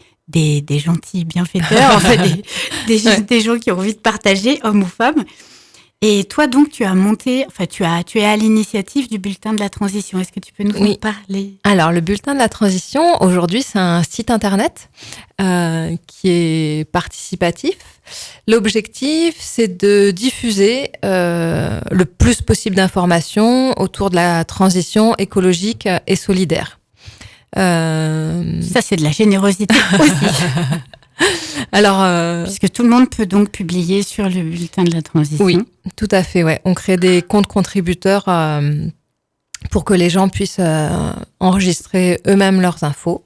gentils bienfaiteurs, en fait, des gens qui ont envie de partager, hommes ou femmes. Et toi, donc, tu es à l'initiative du bulletin de la transition. Est-ce que tu peux nous en parler ? Alors, le bulletin de la transition, aujourd'hui, c'est un site internet qui est participatif. L'objectif, c'est de diffuser le plus possible d'informations autour de la transition écologique et solidaire. Ça, c'est de la générosité aussi. Alors, puisque tout le monde peut donc publier sur le bulletin de la transition. Oui, tout à fait. Ouais. On crée des comptes contributeurs pour que les gens puissent enregistrer eux-mêmes leurs infos.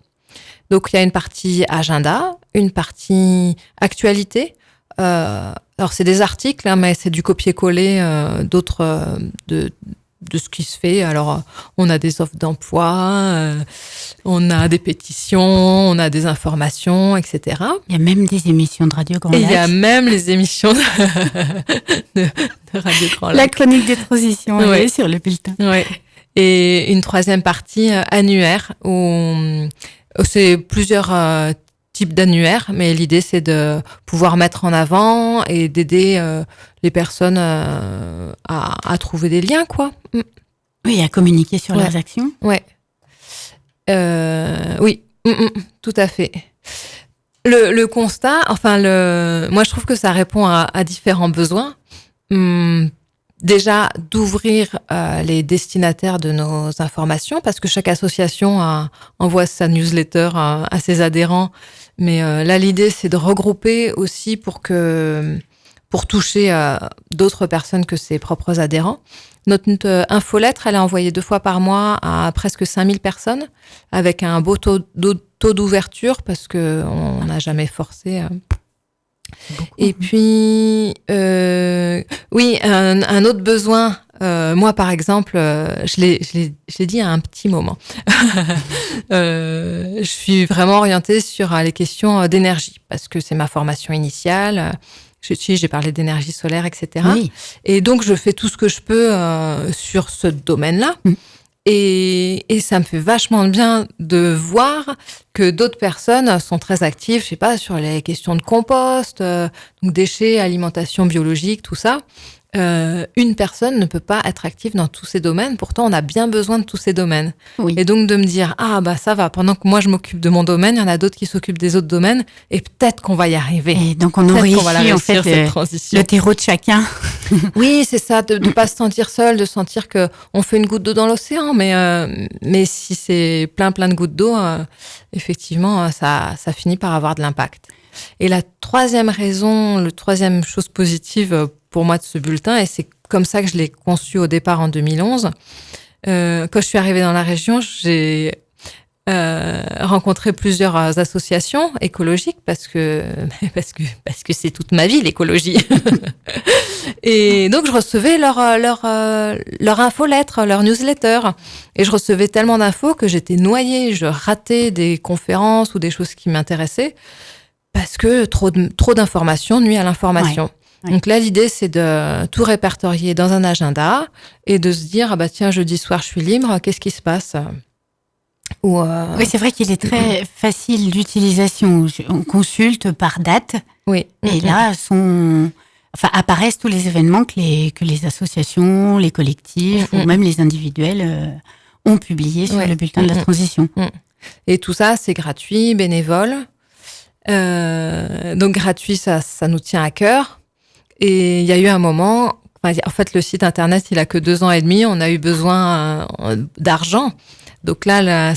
Donc, il y a une partie agenda, une partie actualité. Alors, c'est des articles, hein, mais c'est du copier-coller d'autres de ce qui se fait. Alors, on a des offres d'emploi, on a des pétitions, on a des informations, etc. Il y a même des émissions de Radio Grand Lac. Et il y a même les émissions de Radio Grand Lac. La chronique des transitions, elle est sur le bulletin. Ouais. Et une troisième partie annuaire, où c'est plusieurs types d'annuaires, mais l'idée, c'est de pouvoir mettre en avant et d'aider les personnes à trouver des liens, quoi. Oui, à communiquer sur leurs actions. Ouais. Oui, tout à fait. Le constat, moi, je trouve que ça répond à différents besoins. Déjà, d'ouvrir les destinataires de nos informations, parce que chaque association envoie sa newsletter à ses adhérents. Mais là, l'idée, c'est de regrouper aussi pour toucher d'autres personnes que ses propres adhérents. Notre infolettre, elle est envoyée 2 fois par mois à presque 5000 personnes, avec un beau taux d'ouverture, parce qu'on n'a jamais forcé. Et puis, oui, un autre besoin, moi par exemple, je l'ai dit à un petit moment, je suis vraiment orientée sur les questions d'énergie, parce que c'est ma formation initiale. J'ai parlé d'énergie solaire, etc. Oui. Et donc, je fais tout ce que je peux sur ce domaine-là. Et ça me fait vachement bien de voir que d'autres personnes sont très actives, je sais pas, sur les questions de compost, donc déchets, alimentation biologique, tout ça. Une personne ne peut pas être active dans tous ces domaines. Pourtant, on a bien besoin de tous ces domaines. Oui. Et donc, de me dire, ça va, pendant que moi, je m'occupe de mon domaine, il y en a d'autres qui s'occupent des autres domaines, et peut-être qu'on va y arriver. Et donc, on enrichit, en fait, le terreau de chacun. Oui, c'est ça, de pas se sentir seul, de sentir que on fait une goutte d'eau dans l'océan, mais si c'est plein de gouttes d'eau, effectivement, ça finit par avoir de l'impact. Et la troisième chose positive pour moi de ce bulletin, et c'est comme ça que je l'ai conçu au départ en 2011, quand je suis arrivée dans la région, j'ai rencontré plusieurs associations écologiques parce que c'est toute ma vie, l'écologie. Et donc je recevais leur infolettre, leur newsletter, et je recevais tellement d'infos que j'étais noyée, je ratais des conférences ou des choses qui m'intéressaient parce que trop d'informations nuit à l'information. Ouais. Donc là, l'idée, c'est de tout répertorier dans un agenda et de se dire, tiens, jeudi soir, je suis libre, qu'est-ce qui se passe ? Oui, c'est vrai qu'il est très facile d'utilisation. On consulte par date. Oui. Et là, apparaissent tous les événements que les associations, les collectifs ou même les individuels ont publiés sur le bulletin de la transition. Et tout ça, c'est gratuit, bénévole. Donc gratuit, ça nous tient à cœur. Et il y a eu un moment, en fait, le site internet, il a que 2 ans et demi. On a eu besoin d'argent. Donc là,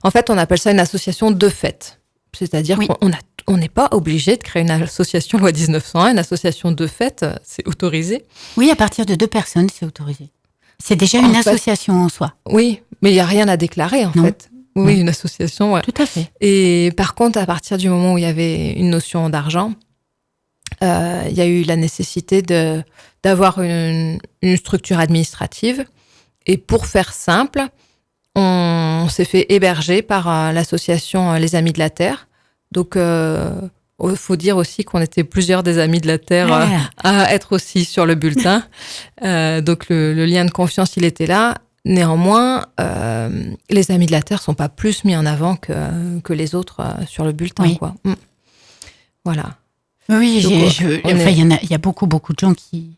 en fait, on appelle ça une association de fait. C'est-à-dire qu'on n'est pas obligé de créer une association loi 1901. Une association de fait, c'est autorisé. Oui, à partir de 2 personnes, c'est autorisé. C'est déjà une association en soi. Oui, mais il n'y a rien à déclarer, en fait. Oui, une association, ouais. Tout à fait. Et par contre, à partir du moment où il y avait une notion d'argent, il y a eu la nécessité d'avoir une structure administrative. Et pour faire simple, on s'est fait héberger par l'association Les Amis de la Terre. Donc, il faut dire aussi qu'on était plusieurs des Amis de la Terre à être aussi sur le bulletin. Donc, le lien de confiance, il était là. Néanmoins, les Amis de la Terre sont pas plus mis en avant que les autres sur le bulletin, quoi. Voilà. Oui, il y a beaucoup de gens qui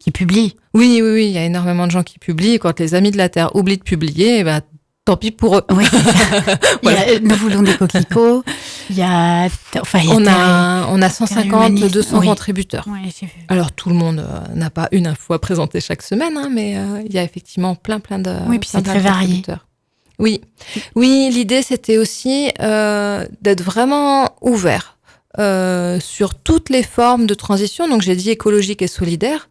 qui publient. Oui, il y a énormément de gens qui publient. Et quand les Amis de la Terre oublient de publier, tant pis pour eux. Oui, voilà. Nous voulons des coquelicots. On a 150, 200 contributeurs. Oui, j'ai vu. Alors, tout le monde n'a pas une info à présenter chaque semaine, mais il y a effectivement plein de Oui, puis c'est très varié. Oui, l'idée, c'était aussi d'être vraiment ouvert sur toutes les formes de transition. Donc, j'ai dit écologique et solidaire.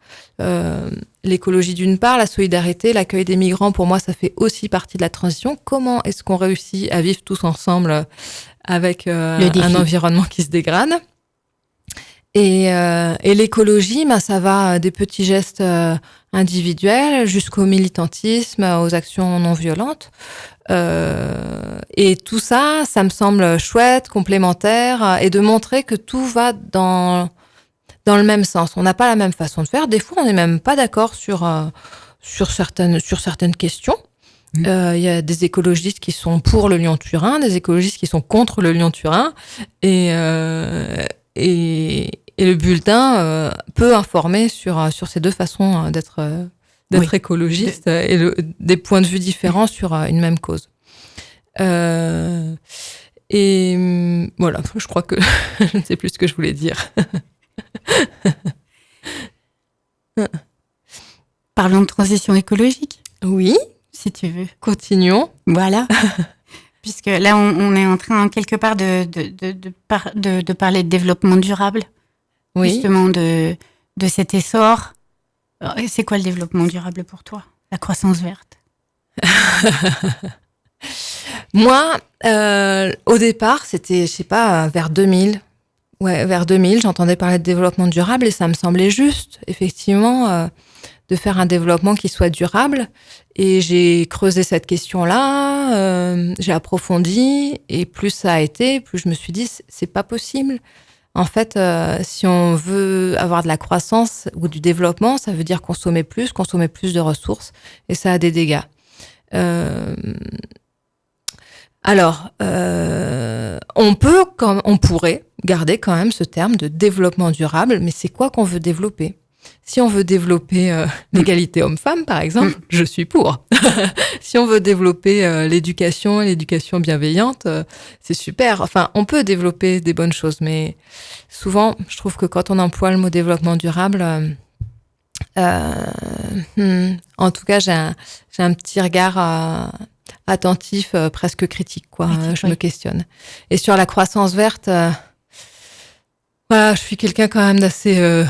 L'écologie d'une part, la solidarité, l'accueil des migrants, pour moi, ça fait aussi partie de la transition. Comment est-ce qu'on réussit à vivre tous ensemble avec un environnement qui se dégrade? Et l'écologie, ça va des petits gestes individuels jusqu'au militantisme, aux actions non violentes. Et tout ça, ça me semble chouette, complémentaire, et de montrer que tout va dans le même sens. On n'a pas la même façon de faire. Des fois, on n'est même pas d'accord sur certaines questions. Il y a des écologistes qui sont pour le Lyon-Turin, des écologistes qui sont contre le Lyon-Turin, et le bulletin peut informer sur ces deux façons d'être écologiste et des points de vue différents sur une même cause. Et voilà, je crois que je ne sais plus ce que je voulais dire. Parlons de transition écologique. Oui, si tu veux. Continuons. Voilà. Puisque là, on est en train quelque part de parler de développement durable. Oui. Justement, de cet essor. Alors, c'est quoi le développement durable pour toi? La croissance verte? Moi, au départ, c'était, je sais pas, vers 2000. Ouais, vers 2000, j'entendais parler de développement durable et ça me semblait juste, effectivement, de faire un développement qui soit durable. Et j'ai creusé cette question-là, j'ai approfondi, et plus ça a été, plus je me suis dit, c'est pas possible. En fait, si on veut avoir de la croissance ou du développement, ça veut dire consommer plus de ressources, et ça a des dégâts. Alors, on pourrait garder quand même ce terme de développement durable, mais c'est quoi qu'on veut développer? Si on veut développer l'égalité homme-femme, par exemple, je suis pour. Si on veut développer l'éducation bienveillante, c'est super. Enfin, on peut développer des bonnes choses, mais souvent, je trouve que quand on emploie le mot développement durable, en tout cas, j'ai un petit regard attentif, presque critique, quoi. Je me questionne. Et sur la croissance verte, voilà, je suis quelqu'un quand même d'assez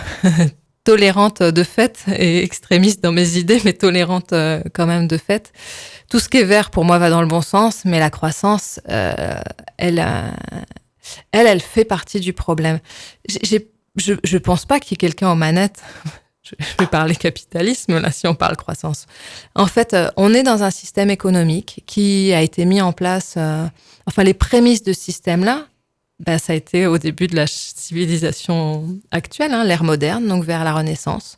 tolérante de fait et extrémiste dans mes idées, mais tolérante quand même de fait. Tout ce qui est vert, pour moi, va dans le bon sens, mais la croissance, elle fait partie du problème. Je pense pas qu'il y ait quelqu'un aux manettes. Je vais parler capitalisme, là, si on parle croissance. En fait, on est dans un système économique qui a été mis en place... les prémices de ce système-là, ça a été au début de la civilisation actuelle, l'ère moderne, donc vers la Renaissance.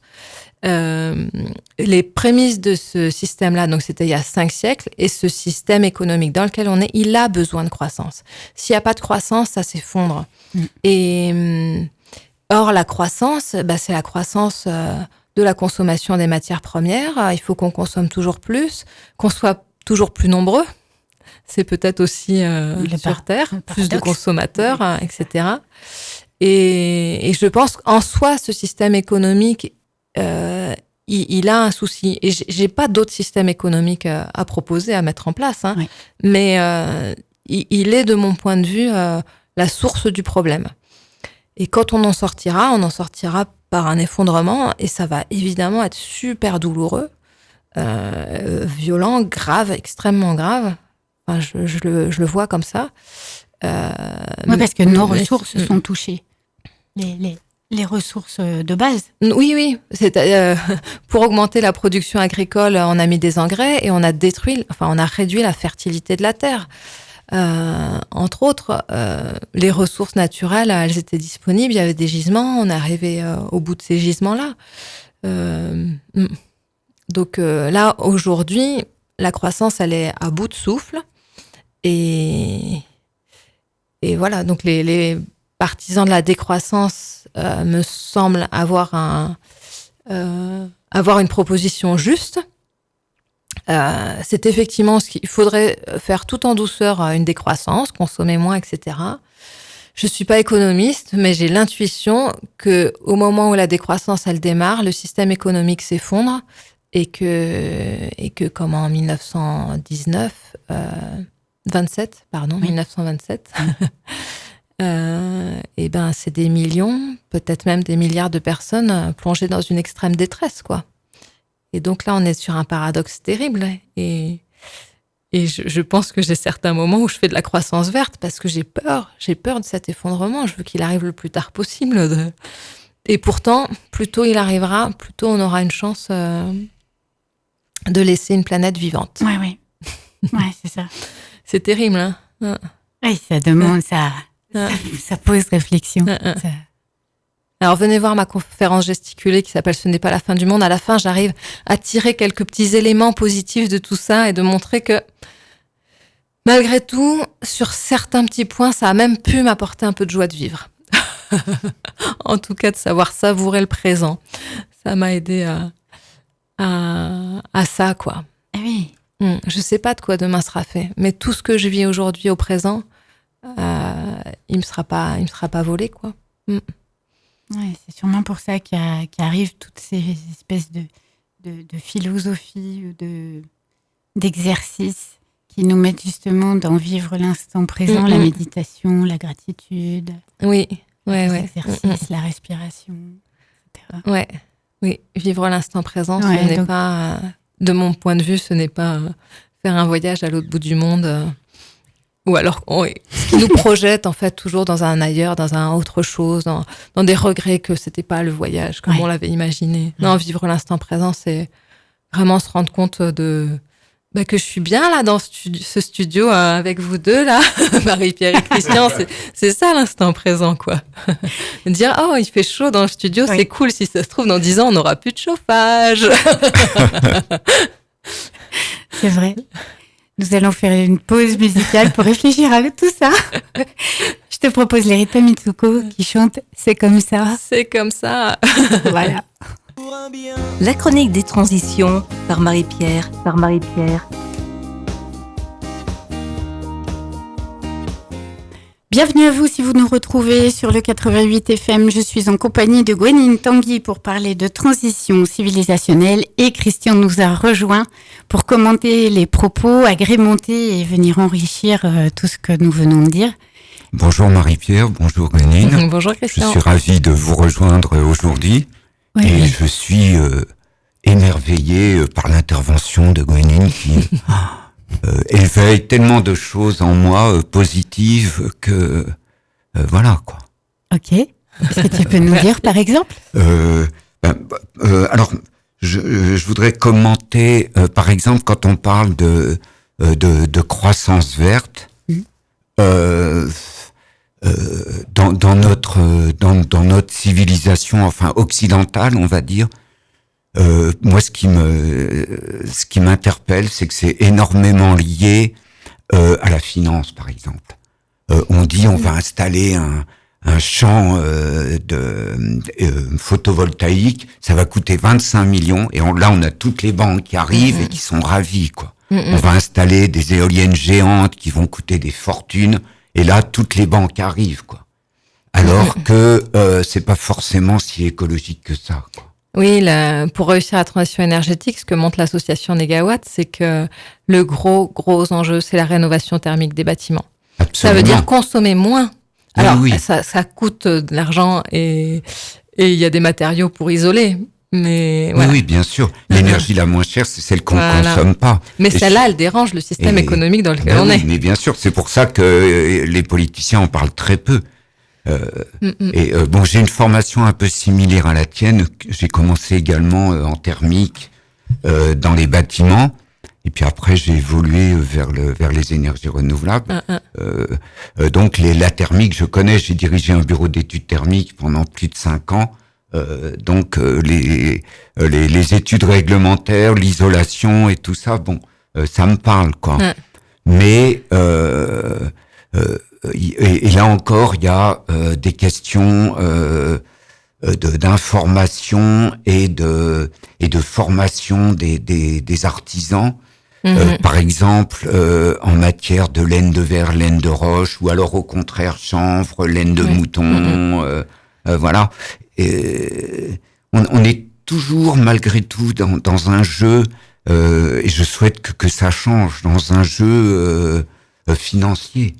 Les prémices de ce système-là, donc c'était il y a 5 siècles, et ce système économique dans lequel on est, il a besoin de croissance. S'il n'y a pas de croissance, ça s'effondre. Et... Or, la croissance, c'est la croissance de la consommation des matières premières. Il faut qu'on consomme toujours plus, qu'on soit toujours plus nombreux. C'est peut-être aussi sur Terre, plus de consommateurs, etc. Et je pense qu'en soi, ce système économique, il a un souci. Et j'ai pas d'autre système économique à proposer, à mettre en place. Mais il est, de mon point de vue, la source du problème. Et quand on en sortira par un effondrement, et ça va évidemment être super douloureux, violent, grave, extrêmement grave. Enfin, je le vois comme ça. Parce que nos ressources sont touchées. Les ressources de base. Oui. Pour augmenter la production agricole, on a mis des engrais et on a réduit la fertilité de la terre. Entre autres, les ressources naturelles, elles étaient disponibles, il y avait des gisements, on est arrivé au bout de ces gisements-là. Donc là, aujourd'hui, la croissance, elle est à bout de souffle. Et voilà, donc les partisans de la décroissance me semblent avoir avoir une proposition juste. C'est effectivement ce qu'il faudrait faire tout en douceur, une décroissance, consommer moins, etc. Je suis pas économiste, mais j'ai l'intuition que au moment où la décroissance elle démarre, le système économique s'effondre et que comme en 1927, et ben c'est des millions, peut-être même des milliards de personnes plongées dans une extrême détresse, quoi. Et donc là, on est sur un paradoxe terrible. Et je pense que j'ai certains moments où je fais de la croissance verte parce que j'ai peur de cet effondrement. Je veux qu'il arrive le plus tard possible. Et pourtant, plus tôt il arrivera, plus tôt on aura une chance de laisser une planète vivante. Oui. Ouais, c'est ça. C'est terrible, hein. Oui, ça demande, ça pose réflexion. Alors, venez voir ma conférence gesticulée qui s'appelle « Ce n'est pas la fin du monde ». À la fin, j'arrive à tirer quelques petits éléments positifs de tout ça et de montrer que, malgré tout, sur certains petits points, ça a même pu m'apporter un peu de joie de vivre. En tout cas, de savoir savourer le présent. Ça m'a aidé à ça, quoi. Ah oui. Je sais pas de quoi demain sera fait, mais tout ce que je vis aujourd'hui au présent, il me sera pas volé, quoi. Ouais, c'est sûrement pour ça qu'arrivent toutes ces espèces de philosophies ou d'exercices qui nous mettent justement dans vivre l'instant présent, la méditation, la gratitude. Oui, l'exercice, la respiration, etc. Oui, vivre l'instant présent, ce n'est pas, de mon point de vue, ce n'est pas faire un voyage à l'autre bout du monde. Ou alors, ce qui nous projette, en fait, toujours dans un ailleurs, dans un autre chose, dans des regrets que c'était pas le voyage comme on l'avait imaginé. Non, vivre l'instant présent, c'est vraiment se rendre compte que je suis bien là dans ce studio avec vous deux là, Marie-Pierre et Christian. C'est ça l'instant présent, quoi. Dire il fait chaud dans le studio, c'est cool. Si ça se trouve dans 10 ans, on n'aura plus de chauffage. C'est vrai. Nous allons faire une pause musicale pour réfléchir à tout ça. Je te propose les Rita Mitsuko qui chantent « C'est comme ça ». C'est comme ça. Voilà. La chronique des transitions par Marie-Pierre. Bienvenue à vous si vous nous retrouvez sur le 88 FM. Je suis en compagnie de Gwenyne Tanguy pour parler de transition civilisationnelle et Christian nous a rejoint pour commenter les propos, agrémenter et venir enrichir tout ce que nous venons de dire. Bonjour Marie-Pierre, bonjour Gwenyne. Bonjour Christian. Je suis ravi de vous rejoindre aujourd'hui et je suis émerveillé par l'intervention de Gwenyne qui... éveille tellement de choses en moi positives que voilà quoi. Ok. Est-ce que tu peux nous dire par exemple alors je voudrais commenter par exemple quand on parle de croissance verte dans notre civilisation enfin occidentale on va dire. Moi, ce qui m'interpelle, c'est que c'est énormément lié à la finance, par exemple. On dit on va installer un champ photovoltaïque, ça va coûter 25 millions, et là on a toutes les banques qui arrivent et qui sont ravies, quoi. On va installer des éoliennes géantes qui vont coûter des fortunes, et là toutes les banques arrivent, quoi. Alors que c'est pas forcément si écologique que ça, quoi. Oui, pour réussir la transition énergétique, ce que montre l'association Négawatt, c'est que le gros enjeu, c'est la rénovation thermique des bâtiments. Absolument. Ça veut dire consommer moins. Alors, oui. ça coûte de l'argent et il y a des matériaux pour isoler. Mais voilà. Oui, bien sûr. L'énergie la moins chère, c'est celle qu'on consomme pas. Mais celle-là, elle dérange le système économique dans lequel on est. Mais bien sûr, c'est pour ça que les politiciens en parlent très peu. J'ai une formation un peu similaire à la tienne. J'ai commencé également en thermique dans les bâtiments, et puis après j'ai évolué vers les énergies renouvelables. Donc la thermique, je connais. J'ai dirigé un bureau d'études thermiques pendant plus de 5 ans. Donc les études réglementaires, l'isolation et tout ça, ça me parle, quoi. Mais et là encore, il y a des questions d'information et de formation des artisans. Par exemple, en matière de laine de verre, laine de roche, ou alors au contraire chanvre, laine de mouton, voilà. Et on est toujours malgré tout dans un jeu, et je souhaite que ça change, dans un jeu financier.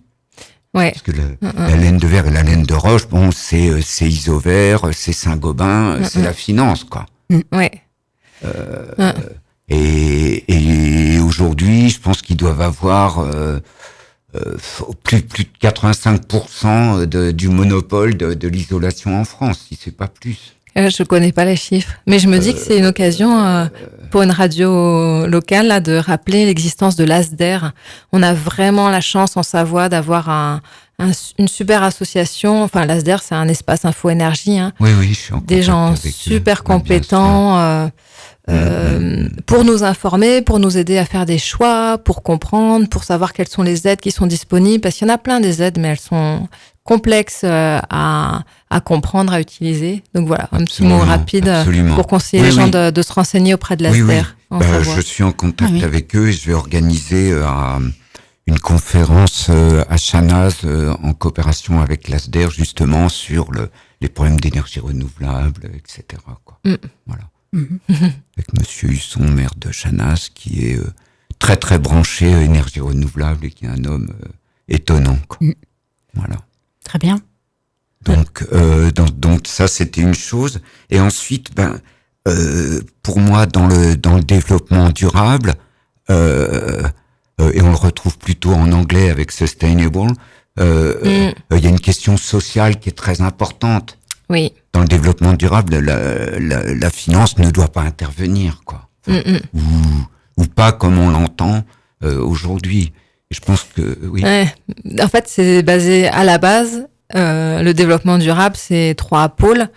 Ouais. Parce que la laine de verre et la laine de roche, bon, c'est Isover, c'est Saint-Gobain, c'est la finance, quoi. Ouais. Et aujourd'hui, je pense qu'ils doivent avoir plus de 85% du monopole de l'isolation en France, si c'est pas plus. Je connais pas les chiffres, mais je me dis que c'est une occasion pour une radio locale là, de rappeler l'existence de l'ASDER. On a vraiment la chance en Savoie d'avoir une super association. Enfin, l'ASDER, c'est un espace info-énergie. Hein. Oui, je suis en contact des gens avec super eux. compétents pour nous informer, pour nous aider à faire des choix, pour comprendre, pour savoir quelles sont les aides qui sont disponibles. Parce qu'il y en a plein des aides, mais elles sont complexes à comprendre, à utiliser. Donc voilà, un petit mot rapide pour conseiller les gens de se renseigner auprès de l'ASDER. Je suis en contact avec eux et je vais organiser une conférence à Chanaz en coopération avec l'ASDER justement sur les problèmes d'énergie renouvelable, etc. Quoi. Voilà. Avec Monsieur Husson, maire de Chanaz, qui est très très branché énergie renouvelable et qui est un homme étonnant. Quoi. Voilà. Très bien. Donc ça c'était une chose. Et ensuite, pour moi dans le développement durable, et on le retrouve plutôt en anglais avec sustainable, il y a une question sociale qui est très importante. Oui. Dans le développement durable, la finance ne doit pas intervenir, quoi. Ou pas comme on l'entend aujourd'hui. Et je pense que oui. Ouais. En fait, c'est basé à la base. Le développement durable, c'est 3 pôles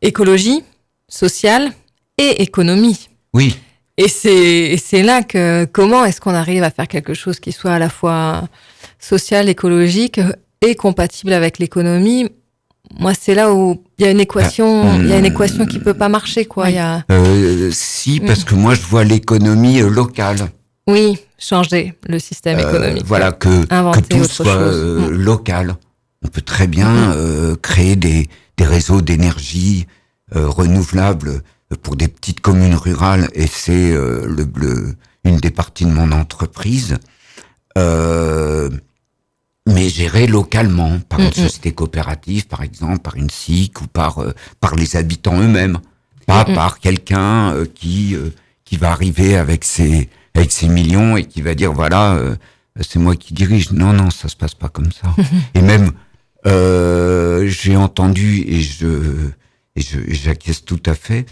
écologie, sociale et économie. Oui. Et c'est là que comment est-ce qu'on arrive à faire quelque chose qui soit à la fois social, écologique et compatible avec l'économie. Moi, c'est là où il y a une équation, qui peut pas marcher, quoi. Oui. Il y a parce que moi je vois l'économie locale. oui, changer le système économique. Voilà que tout soit local. On peut très bien créer des réseaux d'énergie renouvelables pour des petites communes rurales, et c'est une des parties de mon entreprise. Mais géré localement, par une société coopérative, par exemple, par une SIC, ou par les habitants eux-mêmes, pas par quelqu'un qui va arriver avec ses millions et qui va dire voilà, c'est moi qui dirige. Non, ça se passe pas comme ça. Et même j'ai entendu et j'acquiesce tout à fait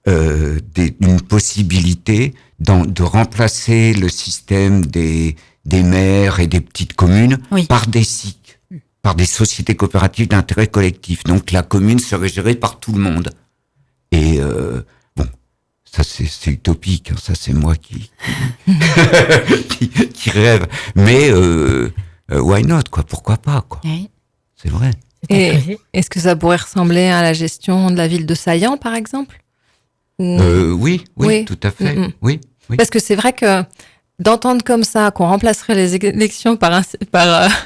une possibilité de remplacer le système des maires et des petites communes par des SIC, par des sociétés coopératives d'intérêt collectif. Donc la commune serait gérée par tout le monde. Et ça c'est utopique, hein. Ça c'est moi qui rêve. Mais why not, quoi? Pourquoi pas, quoi? Oui. C'est vrai. Et est-ce que ça pourrait ressembler à la gestion de la ville de Saillant, par exemple? Oui, tout à fait. Oui. Parce que c'est vrai que d'entendre comme ça qu'on remplacerait les élections par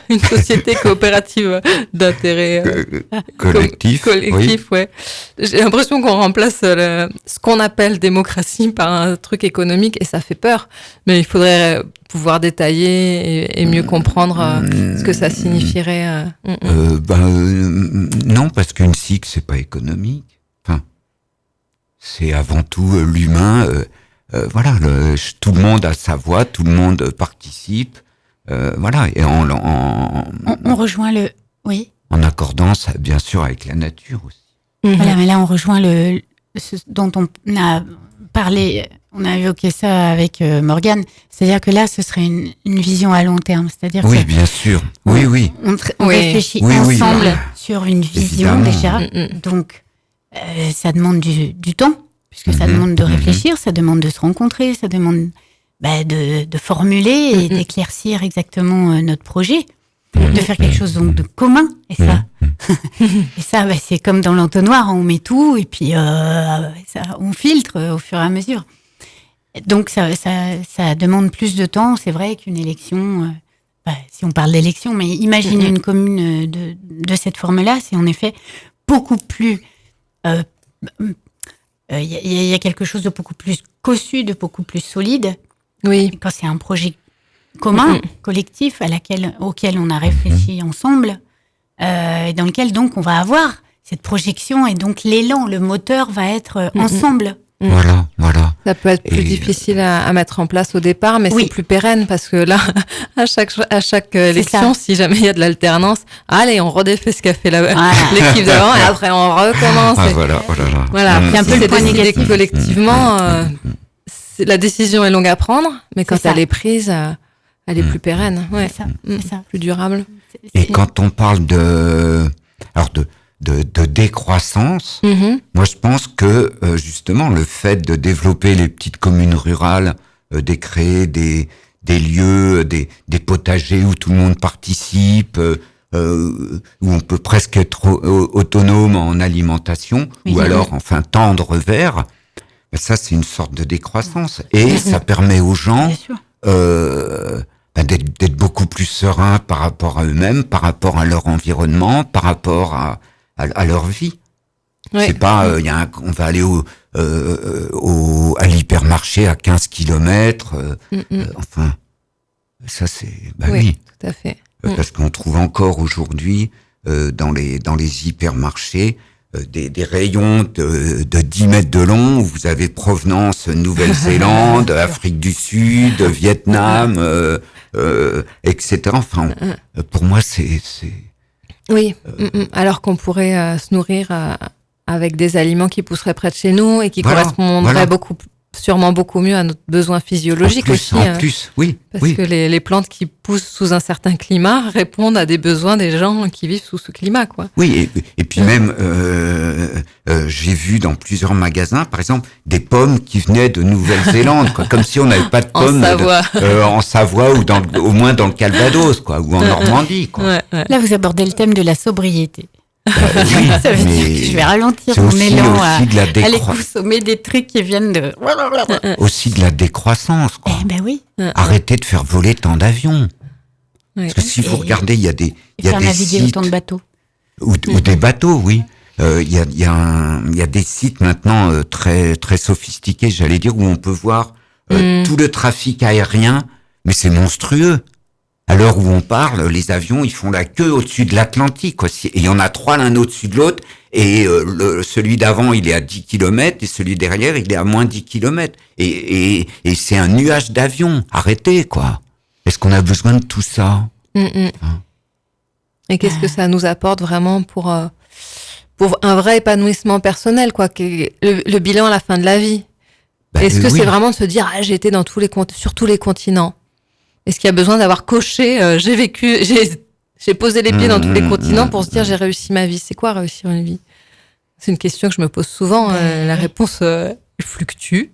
une société coopérative d'intérêt collectif, ouais. J'ai l'impression qu'on remplace ce qu'on appelle démocratie par un truc économique, et ça fait peur. Mais il faudrait pouvoir détailler et mieux comprendre ce que ça signifierait. Non, parce qu'une SIC, c'est pas économique. Enfin, c'est avant tout l'humain. Voilà, tout le monde a sa voix, tout le monde participe, voilà, et on rejoint en accordance, bien sûr, avec la nature aussi. Voilà, mais là on rejoint ce dont on a parlé, on a évoqué ça avec Morgane, c'est-à-dire que là ce serait une vision à long terme, c'est-à-dire oui, bien sûr, on réfléchit ensemble sur une vision déjà, donc ça demande du temps. Puisque ça demande de réfléchir, ça demande de se rencontrer, ça demande de formuler et d'éclaircir exactement notre projet. de faire quelque chose donc de commun. Et ça, c'est comme dans l'entonnoir, on met tout et puis on filtre au fur et à mesure. Donc ça demande plus de temps. C'est vrai qu'une élection, si on parle d'élection, mais imaginez une commune de cette forme-là, c'est en effet beaucoup plus... Il y a quelque chose de beaucoup plus cossu, de beaucoup plus solide. Oui. Quand c'est un projet commun, collectif, auquel on a réfléchi ensemble, et dans lequel donc on va avoir cette projection et donc l'élan, le moteur va être ensemble. Voilà. Ça peut être plus difficile à mettre en place au départ, mais c'est plus pérenne parce que là, à chaque élection, si jamais il y a de l'alternance, allez, on redéfait ce qu'a fait l'équipe d'avant et après on recommence. Voilà. C'est un peu le point négatif. Collectivement, la décision est longue à prendre, mais quand elle est prise, elle est plus pérenne. Ouais. C'est ça. Plus durable. Et quand on parle de décroissance, moi je pense que justement le fait de développer les petites communes rurales, de créer des lieux, des potagers où tout le monde participe, où on peut presque être autonome en alimentation, ou alors enfin tendre vers, ça c'est une sorte de décroissance. Et ça permet aux gens d'être beaucoup plus sereins par rapport à eux-mêmes, par rapport à leur environnement, par rapport à leur vie. C'est pas, on va aller à l'hypermarché à 15 kilomètres, enfin, ça c'est, oui. Tout à fait. Parce qu'on trouve encore aujourd'hui, dans les hypermarchés, des rayons de 10 mètres de long où vous avez provenance Nouvelle-Zélande, Afrique du Sud, Vietnam, etc. Enfin, pour moi, c'est... Oui, alors qu'on pourrait se nourrir avec des aliments qui pousseraient près de chez nous et qui correspondraient sûrement beaucoup mieux à notre besoin physiologique aussi. En plus, oui. Parce que les plantes qui poussent sous un certain climat répondent à des besoins des gens qui vivent sous ce climat, quoi. Oui, et puis même, j'ai vu dans plusieurs magasins, par exemple, des pommes qui venaient de Nouvelle-Zélande, quoi, comme si on n'avait pas de pommes en Savoie ou au moins dans le Calvados, quoi, ou en Normandie, quoi. Là, vous abordez le thème de la sobriété. Oui, ça veut dire que je vais ralentir mon élan à aller consommer des trucs qui viennent de... Aussi de la décroissance, quoi. Oui. Arrêtez de faire voler tant d'avions. Parce que si vous regardez, il y a des sites... autant de bateaux. Ou des bateaux, oui. Il y a des sites maintenant très, très sophistiqués, j'allais dire, où on peut voir tout le trafic aérien, mais c'est monstrueux. À l'heure où on parle, les avions, ils font la queue au-dessus de l'Atlantique, quoi. Et il y en a 3 l'un au-dessus de l'autre, et celui d'avant, il est à 10 km, et celui derrière, il est à moins 10 km. Et c'est un nuage d'avions. Arrêtez, quoi. Est-ce qu'on a besoin de tout ça? Et qu'est-ce que ça nous apporte vraiment pour un vrai épanouissement personnel, quoi, le bilan à la fin de la vie? Est-ce que c'est vraiment de se dire, j'ai été sur tous les continents? Est-ce qu'il y a besoin d'avoir coché, j'ai posé les pieds dans tous les continents pour se dire j'ai réussi ma vie? C'est quoi réussir une vie? C'est une question que je me pose souvent. La réponse fluctue.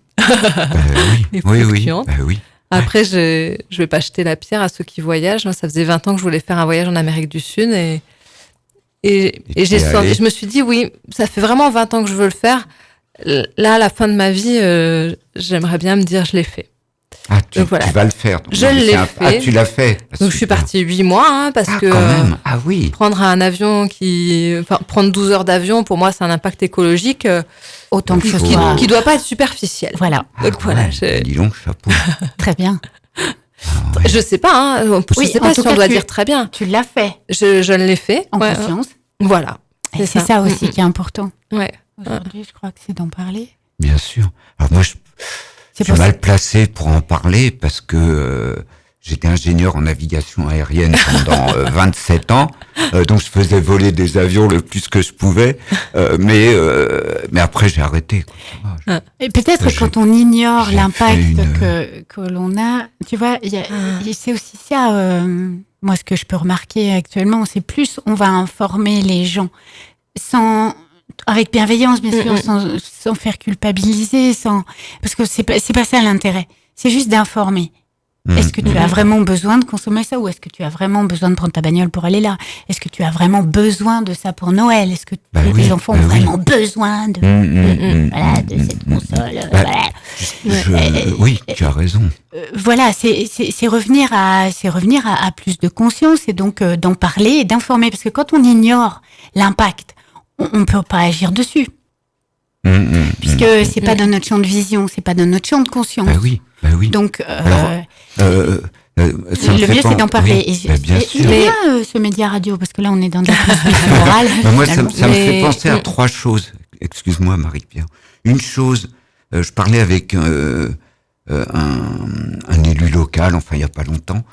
Oui. Après, je vais pas jeter la pierre à ceux qui voyagent. Moi, ça faisait 20 ans que je voulais faire un voyage en Amérique du Sud et je me suis dit oui, ça fait vraiment 20 ans que je veux le faire. Là, à la fin de ma vie, j'aimerais bien me dire je l'ai fait. Tu vas le faire. Je l'ai fait. Tu l'as fait. Donc, je suis partie 8 mois, parce que quand même. Oui. Prendre un avion prendre 12 heures d'avion, pour moi, c'est un impact écologique autant que qui doit pas être superficiel. Voilà. Donc, dis donc, chapeau. Très bien. Je sais pas, je sais pas si on doit dire très bien. Tu l'as fait. Je l'ai fait. En conscience. Voilà. Et c'est ça aussi qui est important. Ouais. Aujourd'hui, je crois que c'est d'en parler. Bien sûr. Alors moi, je suis mal placé pour en parler parce que j'étais ingénieur en navigation aérienne pendant 27 ans, donc je faisais voler des avions le plus que je pouvais, mais après j'ai arrêté, quoi. Et peut-être quand on ignore l'impact que l'on a, tu vois, c'est aussi ça. Moi, ce que je peux remarquer actuellement, c'est plus on va informer les gens avec bienveillance, bien sûr, sans faire culpabiliser, parce que c'est pas ça l'intérêt. C'est juste d'informer. Est-ce que tu as vraiment besoin de consommer ça ou est-ce que tu as vraiment besoin de prendre ta bagnole pour aller là? Est-ce que tu as vraiment besoin de ça pour Noël? Est-ce que tes enfants ont vraiment besoin de cette console? Oui, tu as raison. Voilà, c'est revenir à plus de conscience et donc d'en parler et d'informer. Parce que quand on ignore l'impact, on ne peut pas agir dessus. Puisque c'est pas dans notre champ de vision, c'est pas dans notre champ de conscience. Bah oui. Donc, le mieux c'est d'en parler. Oui, bien sûr. Mais ce média radio, parce que là on est dans de la transmission orale. Moi, ça me fait penser à 3 choses. Excuse-moi, Marie-Pierre. Une chose, je parlais avec un élu local, enfin il y a pas longtemps,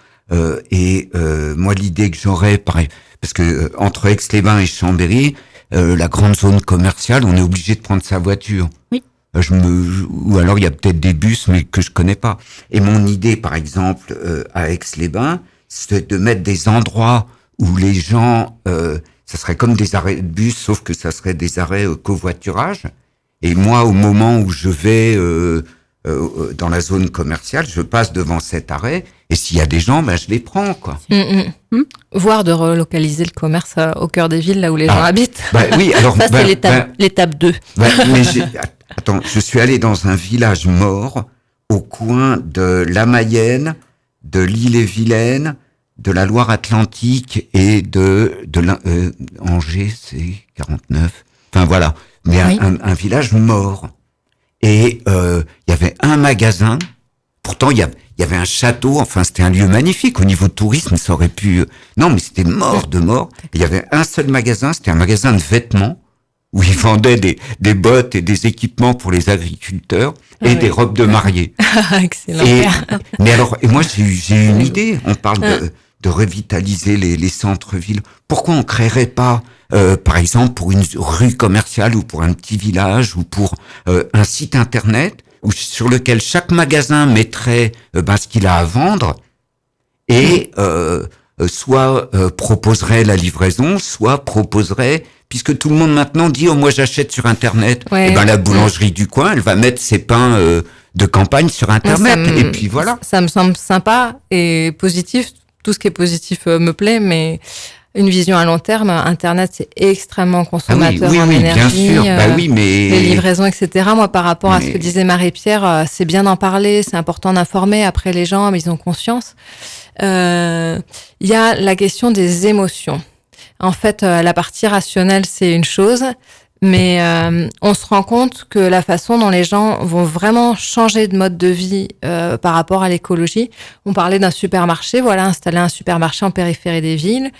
et moi l'idée que j'aurais, parce que entre Aix-les-Bains et Chambéry, la grande zone commerciale, on est obligé de prendre sa voiture. Oui. Ou alors il y a peut-être des bus, mais que je connais pas. Et mon idée, par exemple, à Aix-les-Bains, c'est de mettre des endroits où les gens, ça serait comme des arrêts de bus, sauf que ça serait des arrêts covoiturage. Et moi, au moment où je vais dans la zone commerciale, je passe devant cet arrêt, et s'il y a des gens, je les prends, quoi. Voire de relocaliser le commerce au cœur des villes, là où les gens habitent. Oui, alors ça, c'est l'étape 2. Mais attends, je suis allé dans un village mort au coin de la Mayenne, de l'Ille-et-Vilaine, de la Loire-Atlantique et de Angers, c'est 49. Enfin voilà, mais un village mort. Et il y avait un magasin. Pourtant, il y avait un château. Enfin, c'était un lieu magnifique. Au niveau tourisme, ça aurait pu. Non, mais c'était mort de mort. Il y avait un seul magasin. C'était un magasin de vêtements où ils vendaient des bottes et des équipements pour les agriculteurs et des robes de mariée. Excellent. Et moi, j'ai eu une idée. On parle de revitaliser les centres-villes. Pourquoi on créerait pas, par exemple, pour une rue commerciale ou pour un petit village ou pour un site internet sur lequel chaque magasin mettrait ce qu'il a à vendre et soit proposerait la livraison, soit proposerait, puisque tout le monde maintenant dit moi j'achète sur internet, et la boulangerie du coin elle va mettre ses pains de campagne sur internet et puis voilà. Ça me semble sympa et positif. Tout ce qui est positif me plaît, mais une vision à long terme, Internet, c'est extrêmement consommateur en énergie. Bien sûr. Mais les livraisons, etc. Moi, par rapport à ce que disait Marie-Pierre, c'est bien d'en parler, c'est important d'informer. Après, les gens, ils ont conscience. Il y a la question des émotions. En fait, la partie rationnelle, c'est une chose, mais on se rend compte que la façon dont les gens vont vraiment changer de mode de vie par rapport à l'écologie. On parlait d'un supermarché, installer un supermarché en périphérie des villes.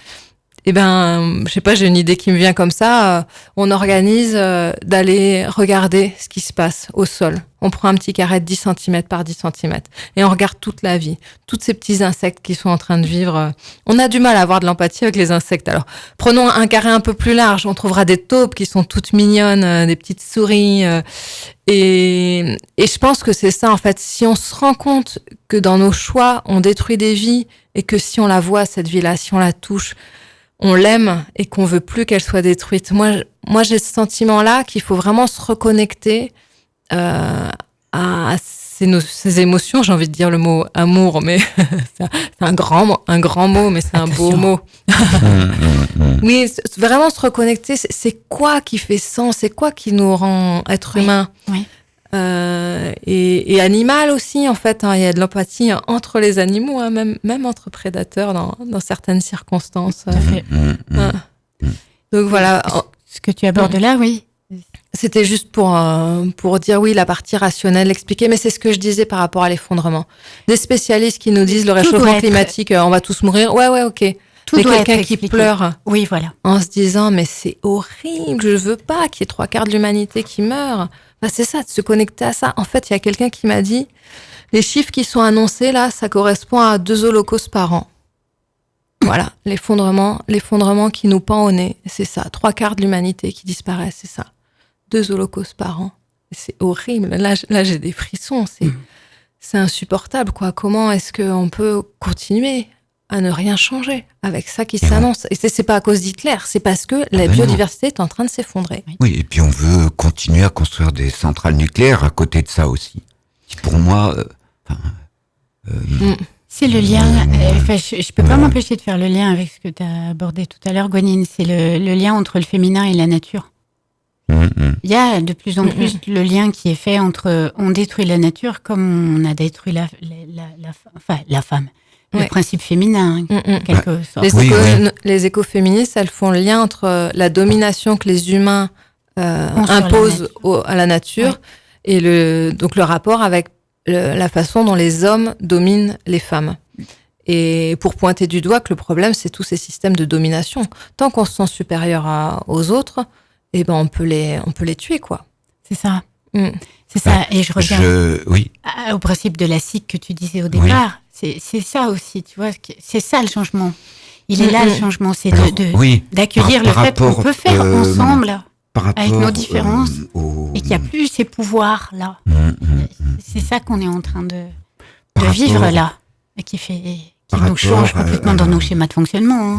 Je sais pas, j'ai une idée qui me vient comme ça. On organise d'aller regarder ce qui se passe au sol. On prend un petit carré de 10 cm par 10 cm et on regarde toute la vie, tous ces petits insectes qui sont en train de vivre. On a du mal à avoir de l'empathie avec les insectes. Alors, prenons un carré un peu plus large. On trouvera des taupes qui sont toutes mignonnes, des petites souris. Et je pense que c'est ça, en fait. Si on se rend compte que dans nos choix, on détruit des vies et que si on la voit, cette vie-là, si on la touche, on l'aime et qu'on veut plus qu'elle soit détruite. Moi, j'ai ce sentiment-là qu'il faut vraiment se reconnecter à ces émotions. J'ai envie de dire le mot amour, mais c'est un grand mot, mais c'est un beau mot. Oui, vraiment se reconnecter. C'est quoi qui fait sens? C'est quoi qui nous rend être humain? Oui. Et animal aussi, en fait. Il y a de l'empathie entre les animaux, même entre prédateurs dans certaines circonstances. Donc voilà. Ce que tu abordes là, oui. C'était juste pour dire la partie rationnelle, expliquer, mais c'est ce que je disais par rapport à l'effondrement. Des spécialistes qui nous disent le réchauffement climatique, on va tous mourir. Ouais, ok. Mais quelqu'un qui pleure en se disant mais c'est horrible, je veux pas qu'il y ait 3/4 de l'humanité qui meure. C'est ça, de se connecter à ça. En fait, il y a quelqu'un qui m'a dit les chiffres qui sont annoncés là, ça correspond à 2 holocaustes par an. Voilà, l'effondrement qui nous pend au nez, c'est ça. 3/4 de l'humanité qui disparaît, c'est ça. 2 holocaustes par an. C'est horrible. Là, j'ai des frissons. C'est insupportable, quoi. Comment est-ce qu'on peut continuer à ne rien changer avec ça qui s'annonce? Et c'est pas à cause d'Hitler, c'est parce que la biodiversité est en train de s'effondrer. Oui, et puis on veut continuer à construire des centrales nucléaires à côté de ça aussi. Qui pour moi, C'est le lien, je peux pas m'empêcher de faire le lien avec ce que tu as abordé tout à l'heure, Gwenine, c'est le lien entre le féminin et la nature. Il y a de plus en plus le lien qui est fait entre on détruit la nature comme on a détruit la femme. Le principe féminin, quelque sorte. Les écoféministes, elles font le lien entre la domination que les humains imposent à la nature et donc le rapport avec la façon dont les hommes dominent les femmes. Et pour pointer du doigt que le problème, c'est tous ces systèmes de domination. Tant qu'on se sent supérieur aux autres, eh ben on peut les tuer, quoi. C'est ça. C'est ça. Et je reviens au principe de la SIC que tu disais au départ. C'est ça aussi, tu vois. C'est ça le changement. Il est là le changement, c'est d'accueillir le fait qu'on peut faire ensemble avec nos différences et qu'il n'y a plus ces pouvoirs-là. C'est ça qu'on est en train de vivre là, et qui nous change complètement dans nos schémas de fonctionnement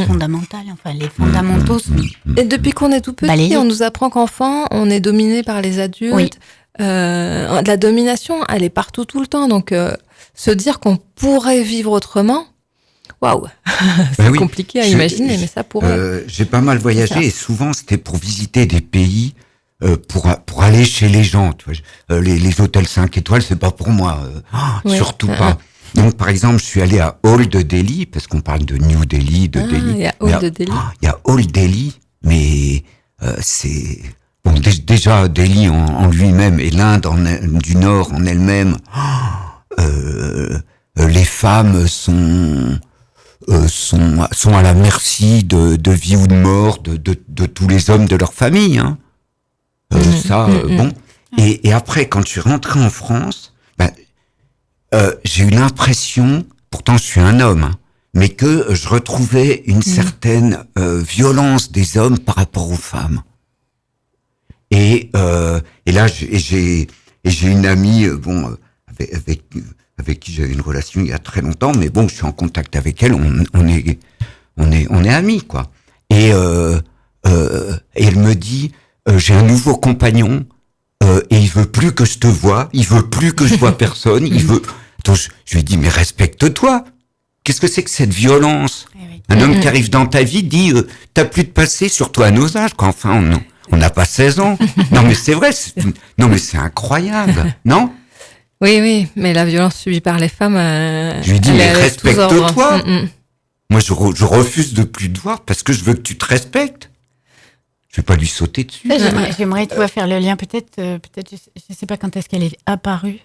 fondamentaux. Enfin, les fondamentaux sont... Et depuis qu'on est tout petit, on nous apprend qu'enfant, on est dominé par les adultes. La domination, elle est partout tout le temps. Donc, se dire qu'on pourrait vivre autrement, waouh, c'est compliqué à imaginer, mais ça pourrait. J'ai pas mal voyagé et souvent c'était pour visiter des pays, pour aller chez les gens. Tu vois, les hôtels 5 étoiles, c'est pas pour moi, surtout pas. Donc par exemple, je suis allé à Old Delhi parce qu'on parle de New Delhi, de Delhi. Il y a Old Delhi. Il y a Old Delhi, mais c'est bon déjà Delhi en lui-même et l'Inde du Nord en elle-même. Les femmes sont à la merci de vie ou de mort de tous les hommes de leur famille. Hein. Bon. Et après, quand je suis rentré en France, j'ai eu l'impression, pourtant je suis un homme, hein, mais que je retrouvais une certaine violence des hommes par rapport aux femmes. Et là, j'ai une amie, avec qui j'avais une relation il y a très longtemps, mais bon, je suis en contact avec elle, on est amis, quoi. Et elle me dit, j'ai un nouveau compagnon, et il veut plus que je te voie, il veut plus que je vois personne, il veut... Donc je lui dis, mais respecte-toi. Qu'est-ce que c'est que cette violence? Un homme qui arrive dans ta vie dit, t'as plus de passé, surtout à nos âges, quoi. Enfin, on n'a pas 16 ans. Non, mais c'est vrai, c'est incroyable, non? Oui, mais la violence subie par les femmes... je lui dis, mais respecte-toi. Moi, je refuse de plus te voir parce que je veux que tu te respectes. Je vais pas lui sauter dessus. J'aimerais, tu vois, faire le lien, peut-être, je sais pas quand est-ce qu'elle est apparue,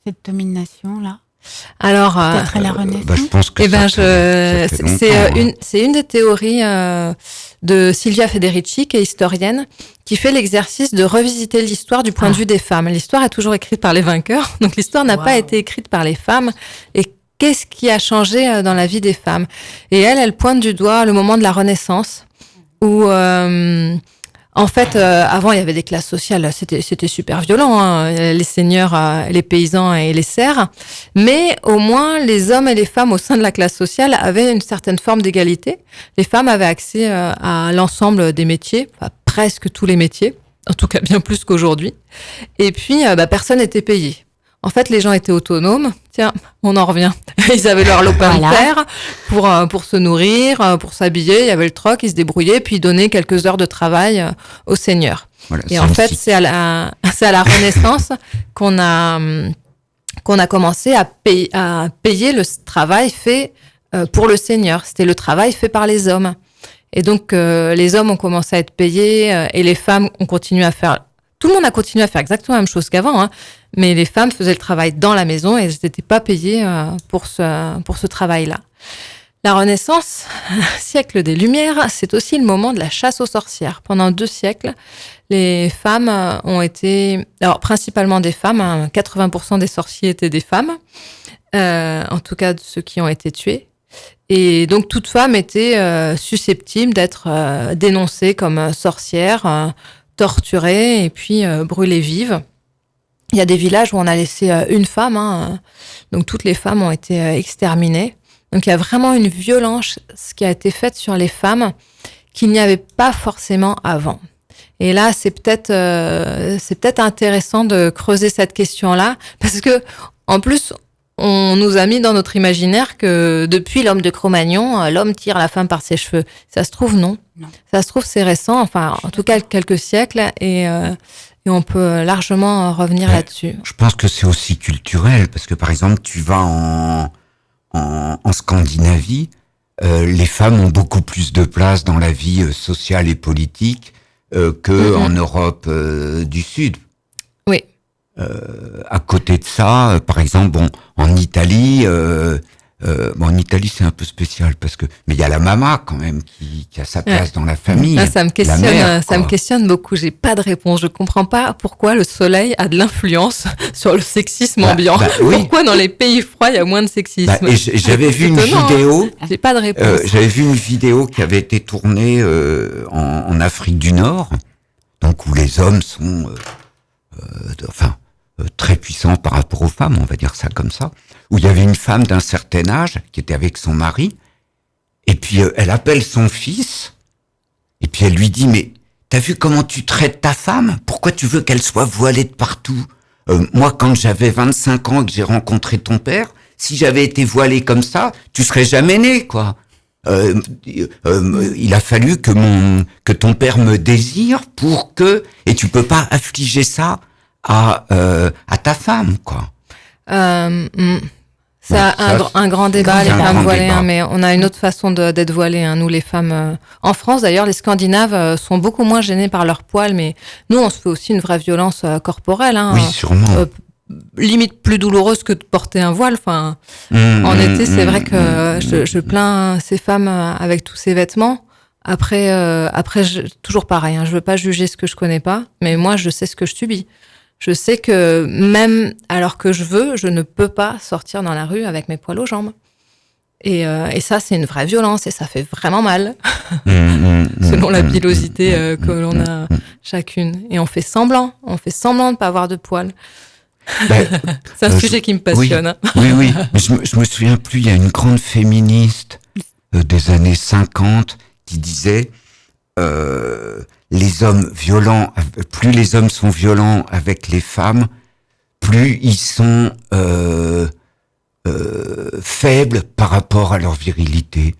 cette domination-là. Alors, peut-être à la Renaissance. Je pense que c'est une des théories de Silvia Federici, qui est historienne, qui fait l'exercice de revisiter l'histoire du point de vue des femmes. L'histoire est toujours écrite par les vainqueurs, donc l'histoire n'a pas été écrite par les femmes. Et qu'est-ce qui a changé dans la vie des femmes? Et elle pointe du doigt le moment de la Renaissance, où en fait, avant, il y avait des classes sociales, c'était super violent, hein, les seigneurs, les paysans et les serfs. Mais au moins, les hommes et les femmes au sein de la classe sociale avaient une certaine forme d'égalité. Les femmes avaient accès à l'ensemble des métiers, enfin, presque tous les métiers, en tout cas bien plus qu'aujourd'hui. Et puis, personne n'était payé. En fait, les gens étaient autonomes. Tiens, on en revient. Ils avaient leur lopin de terre pour se nourrir, pour s'habiller. Il y avait le troc, ils se débrouillaient, puis ils donnaient quelques heures de travail aux seigneurs. Voilà, et en fait, c'est à la Renaissance qu'on a commencé à payer le travail fait pour le seigneur. C'était le travail fait par les hommes. Et donc, les hommes ont commencé à être payés et les femmes ont continué à faire... Tout le monde a continué à faire exactement la même chose qu'avant, hein, mais les femmes faisaient le travail dans la maison et elles n'étaient pas payées pour ce travail-là. La Renaissance, siècle des Lumières, c'est aussi le moment de la chasse aux sorcières. Pendant 2 siècles, les femmes ont été... Alors, principalement des femmes, hein, 80% des sorciers étaient des femmes, en tout cas de ceux qui ont été tués. Et donc, toute femme était susceptible d'être dénoncée comme sorcière, torturée et puis brûlée vive. Il y a des villages où on a laissé une femme, hein, donc toutes les femmes ont été exterminées. Donc il y a vraiment une violence qui a été faite sur les femmes qu'il n'y avait pas forcément avant. Et là, c'est peut-être intéressant de creuser cette question-là, parce que en plus, on nous a mis dans notre imaginaire que depuis l'homme de Cro-Magnon, l'homme tire la femme par ses cheveux. Ça se trouve, non. Ça se trouve, c'est récent, enfin, en tout cas, quelques siècles, et on peut largement revenir là-dessus. Je pense que c'est aussi culturel, parce que par exemple, tu vas en Scandinavie, les femmes ont beaucoup plus de place dans la vie sociale et politique que en Europe du Sud. Oui. À côté de ça, par exemple, en Italie, en Italie c'est un peu spécial mais il y a la maman quand même qui a sa place dans la famille. Là, ça me questionne beaucoup. J'ai pas de réponse. Je comprends pas pourquoi le soleil a de l'influence sur le sexisme ambiant. Oui. Pourquoi dans les pays froids il y a moins de sexisme. J'avais vu une vidéo. J'ai pas de réponse. J'avais vu une vidéo qui avait été tournée en Afrique du Nord, donc où les hommes sont, très puissants par rapport aux femmes, on va dire ça comme ça, où il y avait une femme d'un certain âge qui était avec son mari, et puis elle appelle son fils, et puis elle lui dit, mais t'as vu comment tu traites ta femme? Pourquoi tu veux qu'elle soit voilée de partout? Moi, quand j'avais 25 ans et que j'ai rencontré ton père, si j'avais été voilée comme ça, tu serais jamais né, quoi. Il a fallu que ton père me désire et tu peux pas affliger ça à ta femme, quoi. C'est un grand débat, les femmes voilées, mais on a une autre façon d'être voilées, nous les femmes. En France, d'ailleurs, les Scandinaves sont beaucoup moins gênés par leur poil, mais nous, on se fait aussi une vraie violence corporelle. Oui, sûrement. Limite plus douloureuse que de porter un voile. Enfin, en été, c'est vrai que je plains ces femmes avec tous ces vêtements. Après, toujours pareil. Je veux pas juger ce que je connais pas, mais moi, je sais ce que je subis. Je sais que même alors que je ne peux pas sortir dans la rue avec mes poils aux jambes. Et ça, c'est une vraie violence et ça fait vraiment mal, selon la pilosité que l'on a chacune. Et on fait semblant de pas avoir de poils. C'est un sujet qui me passionne. Oui. Mais je me souviens plus, il y a une grande féministe des années 50 qui disait les hommes violents, plus les hommes sont violents avec les femmes, plus ils sont faibles par rapport à leur virilité.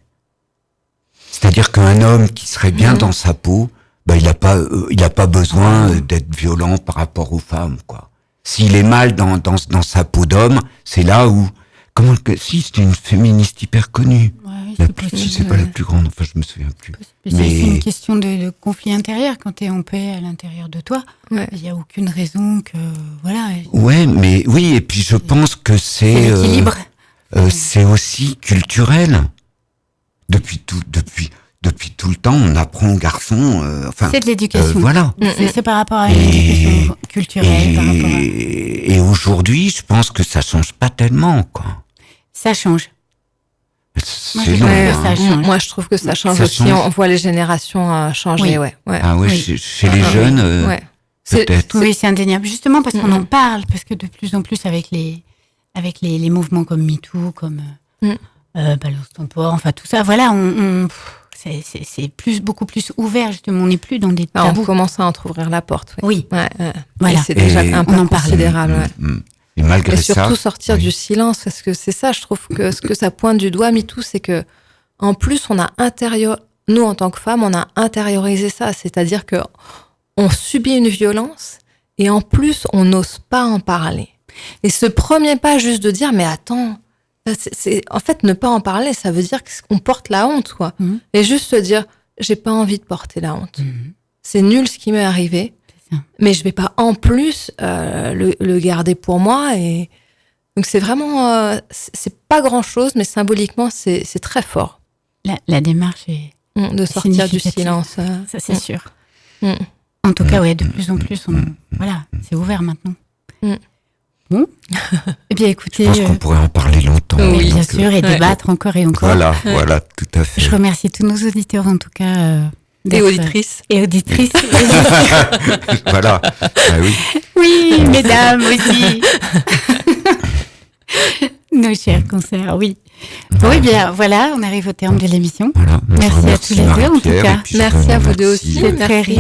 C'est-à-dire qu'un homme qui serait bien dans sa peau, il a pas besoin d'être violent par rapport aux femmes, quoi. S'il est mal dans sa peau d'homme, c'est là où c'était une féministe hyper connue. C'est pas la plus grande, je me souviens plus. C'est une question de conflit intérieur. Quand t'es en paix à l'intérieur de toi, il y a aucune raison que et puis je pense que c'est l'équilibre. C'est aussi culturel. Depuis tout le temps, on apprend aux garçons. C'est de l'éducation. Voilà. C'est par rapport à l'éducation culturelle. Et aujourd'hui, je pense que ça change pas tellement, quoi. Ça change. C'est long. Moi, je trouve que ça change aussi. On voit les générations changer. Oui. Ah ouais, chez les jeunes, peut-être. Oui, c'est indéniable. Justement parce qu'on en parle, parce que de plus en plus avec les mouvements comme MeToo, comme Balance ton port, enfin tout ça, voilà, c'est beaucoup plus ouvert, justement. On n'est plus dans des tabous. On commence à entrouvrir la porte. Oui. Voilà. Et c'est déjà un pas considérable. Et malgré ça. Et surtout sortir du silence, parce que c'est ça, je trouve que ce que ça pointe du doigt, MeToo, c'est que, en plus, nous, en tant que femmes, on a intériorisé ça. C'est-à-dire que on subit une violence et en plus, on n'ose pas en parler. Et ce premier pas, juste de dire, mais attends, en fait, ne pas en parler, ça veut dire qu'on porte la honte, quoi. Et juste se dire, j'ai pas envie de porter la honte. C'est nul ce qui m'est arrivé. Mais je vais pas en plus le garder pour moi. Et donc c'est vraiment, c'est pas grand chose, mais symboliquement c'est très fort. La démarche est de sortir du silence. Ça c'est sûr. En tout cas, de plus en plus, voilà, c'est ouvert maintenant. Bon, eh bien écoutez, je pense qu'on pourrait en parler longtemps. Oui, bien sûr, et débattre encore et encore. Voilà, tout à fait. Je remercie tous nos auditeurs en tout cas. Et auditrices. Voilà. Oui. Oui, mesdames aussi. Nos chers concerts, oui. Bon, eh bien, voilà, on arrive au terme de l'émission. Voilà. Merci à tous les deux, en tout cas. Merci à vous deux aussi. C'est très riche.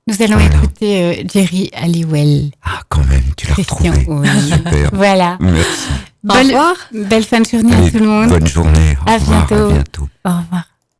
Nous allons écouter Jerry Halliwell. Ah, quand même, tu l'as retrouvé. Oui. Super. Voilà. Merci. Au revoir. Belle fin de journée à tout le monde. Bonne journée. À bientôt. À bientôt. Au revoir.